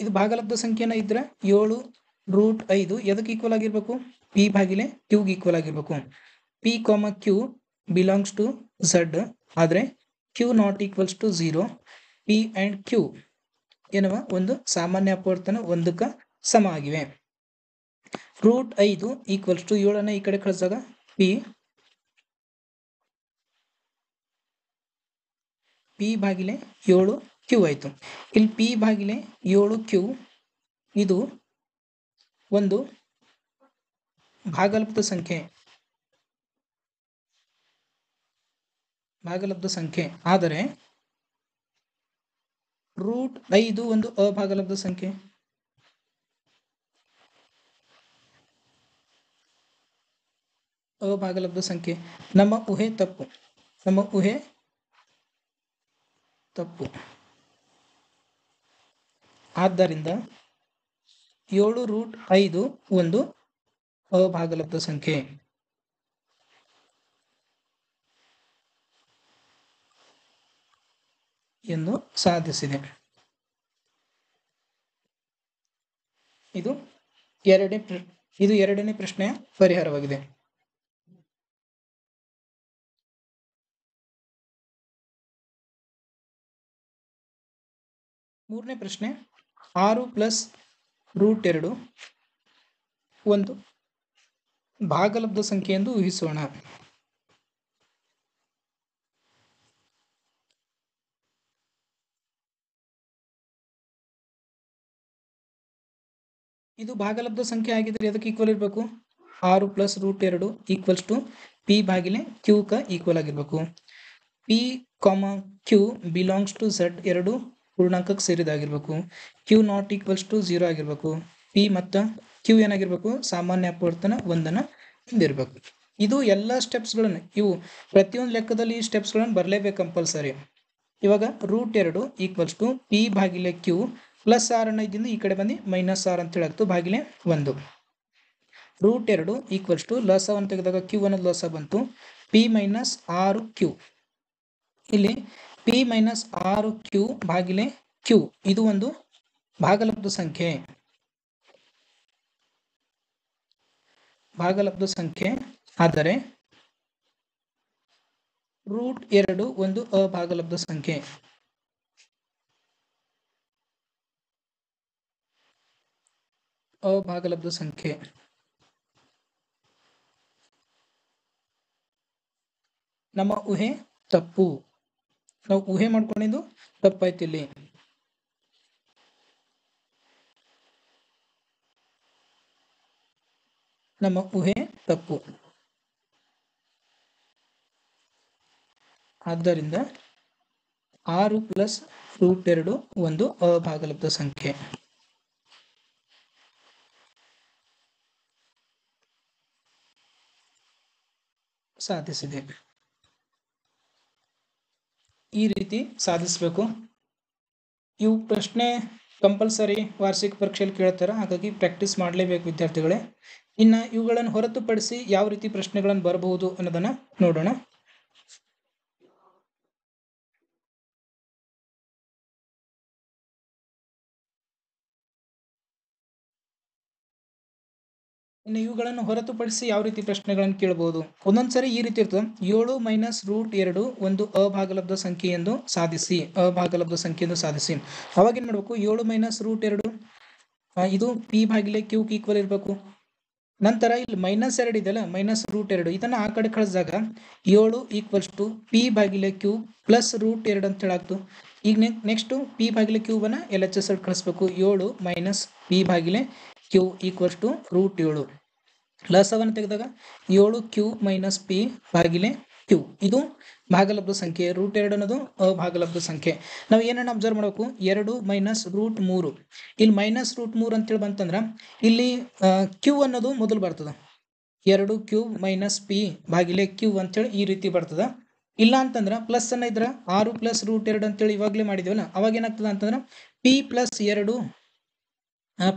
ಇದು ಭಾಗಲಬ್ಧ ಸಂಖ್ಯೆನ ಇದ್ರೆ 7√5 ಎದಕ್ಕೆ ಈಕ್ವಲ್ ಆಗಿರ್ಬೇಕು? ಪಿ ಭಾಗಿಲೆ ಕ್ಯೂಗೆ ಈಕ್ವಲ್ ಆಗಿರ್ಬೇಕು. P Q belongs to Z ಆದ್ರೆ Q not equals to 0. P and Q ಎನ್ನುವ ಒಂದು ಸಾಮಾನ್ಯ ಅಪವರ್ತನ ಒಂದಕ್ಕೆ ಸಮ ಆಗಿವೆ. ರೂಟ್ 5 ಈಕ್ವಲ್ಸ್ ಟು 7 ಈ ಕಡೆ ಕಳಿಸಿದಾಗ ಪಿ ಭಾಗಿಲೆ 7 ಕ್ಯೂ ಆಯಿತು. ಇಲ್ಲಿ ಪಿ ಭಾಗಿಲೆ 7 ಕ್ಯೂ ಇದು ಒಂದು ಭಾಗಲಬ್ಧ ಸಂಖ್ಯೆ ಆದರೆ ರೂಟ್ 5 ಒಂದು ಅಭಾಗಲಬ್ಧ ಸಂಖ್ಯೆ. ನಮ್ಮ ಊಹೆ ತಪ್ಪು. ಆದ್ದರಿಂದ 7 ರೂಟ್ 5 ಒಂದು ಅಭಾಗಲಬ್ಧ ಸಂಖ್ಯೆ ಎಂದು ಸಾಧಿಸಿದೆ. ಇದು ಎರಡನೇ ಪ್ರಶ್ನೆಯ ಪರಿಹಾರವಾಗಿದೆ. ಮೂರನೇ ಪ್ರಶ್ನೆ, 6 ಪ್ಲಸ್ ರೂಟ್ 2 ಒಂದು ಭಾಗಲಬ್ಧ ಸಂಖ್ಯೆ ಎಂದು ಊಹಿಸೋಣ. ಇದು ಭಾಗಲಬ್ಧ ಸಂಖ್ಯೆ ಆಗಿದ್ರೆ ಅದಕ್ಕೆ ಈಕ್ವಲ್ ಇರಬೇಕು. 6 plus root 2 equals to P ಭಾಗಿಲೆ ಕ್ಯೂ ಕ ಈಕ್ವಲ್ ಆಗಿರ್ಬೇಕು. P Q belongs to Z ಎರಡು ಪೂರ್ಣಾಂಕಕ್ಕೆ ಸೇರಿದಾಗಿರ್ಬೇಕು. ಕ್ಯೂ ನಾಟ್ ಈಕ್ವಲ್ಸ್ ಟು 0 ಆಗಿರ್ಬೇಕು. ಪಿ ಮತ್ತು ಕ್ಯೂ ಏನಾಗಿರ್ಬೇಕು, ಸಾಮಾನ್ಯ ಅಪವರ್ತನ ಒಂದನ್ನು ಹೊಂದಿರಬೇಕು. ಇದು ಎಲ್ಲ ಸ್ಟೆಪ್ಸ್ಗಳನ್ನು, ಇವು ಪ್ರತಿಯೊಂದು ಲೆಕ್ಕದಲ್ಲಿ ಈ ಸ್ಟೆಪ್ಸ್ಗಳನ್ನು ಬರಲೇಬೇಕು ಕಂಪಲ್ಸರಿ. ಇವಾಗ ರೂಟ್ 2 ಈಕ್ವಲ್ಸ್ ಟು ಪಿ ಭಾಗಿಲೆ ಕ್ಯೂ ಪ್ಲಸ್ ಆರ್ ಅನ್ನೋದ್ರಿಂದ ಈ ಕಡೆ ಬಂದು ಮೈನಸ್ ಆರ್ ಅಂತ ಹೇಳಾಗ್ತು ಭಾಗಿಲೆ 1. ರೂಟ್ 2 ಈಕ್ವಲ್ಸ್ ಟು ಲಸವನ್ನು ತೆಗೆದಾಗ ಕ್ಯೂ ಅನ್ನೋದು ಲಸ ಬಂತು, ಪಿ ಮೈನಸ್ 6 ಕ್ಯೂ. ಇಲ್ಲಿ ಪಿ ಮೈನಸ್ 6 ಕ್ಯೂ ಭಾಗಿಲೆ ಕ್ಯೂ ಇದು ಒಂದು ಭಾಗಲಬ್ಧ ಸಂಖ್ಯೆ ಆದರೆ ರೂಟ್ 2 ಒಂದು ಅಭಾಗಲಬ್ಧ ಸಂಖ್ಯೆ. ನಮ್ಮ ಊಹೆ ತಪ್ಪು. ನಾವು ಊಹೆ ಮಾಡ್ಕೊಂಡಿದ್ದು ತಪ್ಪಾಯ್ತು. ಇಲ್ಲಿ ನಮ್ಮ ಊಹೆ ತಪ್ಪು. ಆದ್ದರಿಂದ 6 ಪ್ಲಸ್ ರೂಟ್ 2 ಒಂದು ಅಭಾಗಲಬ್ಧ ಸಂಖ್ಯೆ. ಸಾಧಿಸಿದೆ. ಈ ರೀತಿ ಸಾಧಿಸಬೇಕು. ಇವು ಪ್ರಶ್ನೆ ಕಂಪಲ್ಸರಿ ವಾರ್ಷಿಕ ಪರೀಕ್ಷೆಯಲ್ಲಿ ಕೇಳ್ತಾರೆ, ಹಾಗಾಗಿ ಪ್ರಾಕ್ಟೀಸ್ ಮಾಡಲೇಬೇಕು ವಿದ್ಯಾರ್ಥಿಗಳೇ. ಇನ್ನು ಇವುಗಳನ್ನು ಹೊರತುಪಡಿಸಿ ಯಾವ ರೀತಿ ಪ್ರಶ್ನೆಗಳನ್ನು ಬರಬಹುದು ಅನ್ನೋದನ್ನ ನೋಡೋಣ. ಇನ್ನು ಇವುಗಳನ್ನು ಹೊರತುಪಡಿಸಿ ಯಾವ ರೀತಿ ಪ್ರಶ್ನೆಗಳನ್ನು ಕೇಳಬಹುದು. ಒಂದೊಂದ್ಸರಿ ಈ ರೀತಿ ಇರ್ತದೆ, 7 ಮೈನಸ್ ರೂಟ್ 2 ಒಂದು ಅಭಾಗಲಬ್ಧ ಸಂಖ್ಯೆ ಎಂದು ಸಾಧಿಸಿ. ಅವಾಗ ಏನ್ ಮಾಡ್ಬೇಕು, 7 ಮೈನಸ್ ರೂಟ್ 2 ಇದು ಪಿ ಭಾಗಿಲೆ ಕ್ಯೂ ಈಕ್ವಲ್ ಇರಬೇಕು. ನಂತರ ಇಲ್ಲಿ ಮೈನಸ್ 2 ಇದೆಯಲ್ಲ, ಮೈನಸ್ ರೂಟ್ 2 ಇದನ್ನ ಆ ಕಡೆ ಕಳಿಸಿದಾಗ 7 ಈಕ್ವಲ್ಸ್ ಟು ಪಿ ಭಾಗಿಲೆ ಕ್ಯೂ ಪ್ಲಸ್ ರೂಟ್ 2 ಅಂತ ಹೇಳಾಗ್ತು. ಈಗ ನೆಕ್ಸ್ಟ್ ಪಿ ಭಾಗಿಲೆ ಕ್ಯೂಬನ್ನ LHS ಕಳಿಸ್ಬೇಕು. 7 ಮೈನಸ್ ಪಿ ಭಾಗಿಲೆ ಕ್ಯೂ ಈಕ್ವಲ್ಸ್ ಟು ರೂಟ್ 7. ಲಸವನ್ನು ತೆಗೆದಾಗ 7 ಕ್ಯೂ ಮೈನಸ್ ಪಿ ಭಾಗಿಲೆ ಕ್ಯೂ ಇದು ಭಾಗಲಬ್ಧ ಸಂಖ್ಯೆ. ರೂಟ್ 2 ಅನ್ನೋದು ಅಭಾಗಲಬ್ಧ ಸಂಖ್ಯೆ. ನಾವು ಏನನ್ನ ಅಬ್ಸರ್ವ್ ಮಾಡಬೇಕು, 2 ಮೈನಸ್ ರೂಟ್ 3. ಇಲ್ಲಿ ಮೈನಸ್ ರೂಟ್ 3 ಅಂತೇಳಿ ಬಂತಂದ್ರೆ ಇಲ್ಲಿ ಕ್ಯೂ ಅನ್ನೋದು ಮೊದಲು ಬರ್ತದೆ. 2 ಕ್ಯೂ ಮೈನಸ್ ಪಿ ಭಾಗಿಲೆ ಕ್ಯೂ ಅಂತೇಳಿ ಈ ರೀತಿ ಬರ್ತದೆ. ಇಲ್ಲ ಅಂತಂದ್ರೆ ಪ್ಲಸ್ ಅನ್ನ ಇದ್ರೆ 6 ಪ್ಲಸ್ ರೂಟ್ 2 ಅಂತೇಳಿ ಇವಾಗಲೇ ಮಾಡಿದೇವಲ್ಲ, ಅವಾಗ ಏನಾಗ್ತದೆ ಅಂತಂದ್ರೆ P plus 2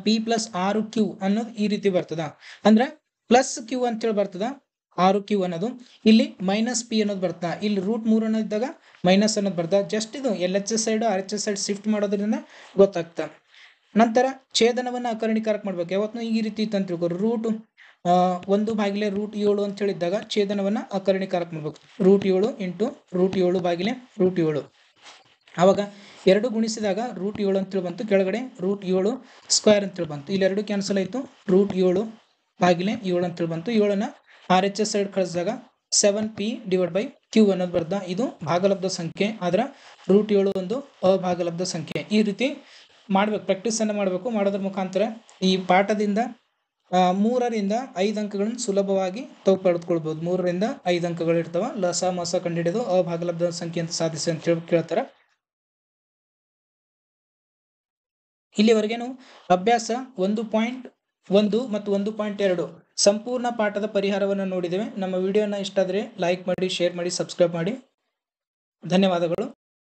P plus 6 Q ಅನ್ನೋದು ಈ ರೀತಿ ಬರ್ತದ. ಅಂದ್ರೆ ಪ್ಲಸ್ ಕ್ಯೂ ಅಂತೇಳಿ ಬರ್ತದ 6 ಕ್ಯೂ ಅನ್ನೋದು. ಇಲ್ಲಿ ಮೈನಸ್ ಪಿ ಅನ್ನೋದು ಬರ್ತದ. ಇಲ್ಲಿ ರೂಟ್ 3 ಅನ್ನೋದು ಇದ್ದಾಗ ಮೈನಸ್ ಅನ್ನೋದು ಬರ್ತದ. ಜಸ್ಟ್ ಇದು LHS side RHS side shift ಮಾಡೋದ್ರಿಂದ ಗೊತ್ತಾಗ್ತದೆ. ನಂತರ ಛೇದನವನ್ನು ಅಕರ್ಣಿಕಾರಕ ಮಾಡ್ಬೇಕು. ಯಾವತ್ತು ಈ ರೀತಿ ಇತ್ತು ಅಂತ ತಿಳ್ಕೊರು, ರೂಟ್ 1 ಭಾಗಿಲೆ ರೂಟ್ 7 ಅಂತ ಹೇಳಿದ್ದಾಗ ಛೇದನವನ್ನ ಅಕರ್ಣಿಕಾರಕ ಮಾಡ್ಬೇಕು. ರೂಟ್ 7 ಇಂಟು ರೂಟ್ 7 ಭಾಗಿಲೆ ರೂಟ್ 7. ಆವಾಗ 2 ಗುಣಿಸಿದಾಗ √7 ಅಂತೇಳಿ ಬಂತು, ಕೆಳಗಡೆ √7 ಸ್ಕ್ವೇರ್ ಅಂತೇಳಿ ಬಂತು. ಇಲ್ಲಿ 2 ಕ್ಯಾನ್ಸಲ್ ಆಯಿತು, √7 ಭಾಗಿಲೆ 7 ಅಂತೇಳಿ ಬಂತು. 7ನ RHS ಸೈಡ್ ಕಳಿಸಿದಾಗ 7p/q ಅನ್ನೋದು ಬರ್ದ. ಇದು ಭಾಗಲಬ್ಧ ಸಂಖ್ಯೆ, ಆದ್ರೆ √7 ಒಂದು ಅಭಾಗಲಬ್ಧ ಸಂಖ್ಯೆ. ಈ ರೀತಿ ಮಾಡ್ಬೇಕು, ಪ್ರಾಕ್ಟೀಸ್ ಅನ್ನು ಮಾಡಬೇಕು. ಮಾಡೋದ್ರ ಮುಖಾಂತರ ಈ ಪಾಠದಿಂದ 3ರಿಂದ 5 ಅಂಕಗಳನ್ನು ಸುಲಭವಾಗಿ ತಾವು ಪಡೆದುಕೊಳ್ಬಹುದು. 3ರಿಂದ 5 ಅಂಕಗಳು ಇರ್ತಾವ. ಲಸ ಮಸ ಕಂಡುಹಿಡಿದು ಅಭಾಗಲಬ್ಧ ಸಂಖ್ಯೆ ಅಂತ ಸಾಧಿಸಿ ಅಂತ ಹೇಳಿ ಕೇಳ್ತಾರ. ಇಲ್ಲಿವರೆಗೇನು ಅಭ್ಯಾಸ 1.1 ಮತ್ತು 1.2 ಸಂಪೂರ್ಣ ಪಾಠದ ಪರಿಹಾರವನ್ನು ನೋಡಿದ್ದೇವೆ. ನಮ್ಮ ವಿಡಿಯೋನ ಇಷ್ಟ ಆದರೆ ಲೈಕ್ ಮಾಡಿ, ಶೇರ್ ಮಾಡಿ, ಸಬ್ಸ್ಕ್ರೈಬ್ ಮಾಡಿ. ಧನ್ಯವಾದಗಳು.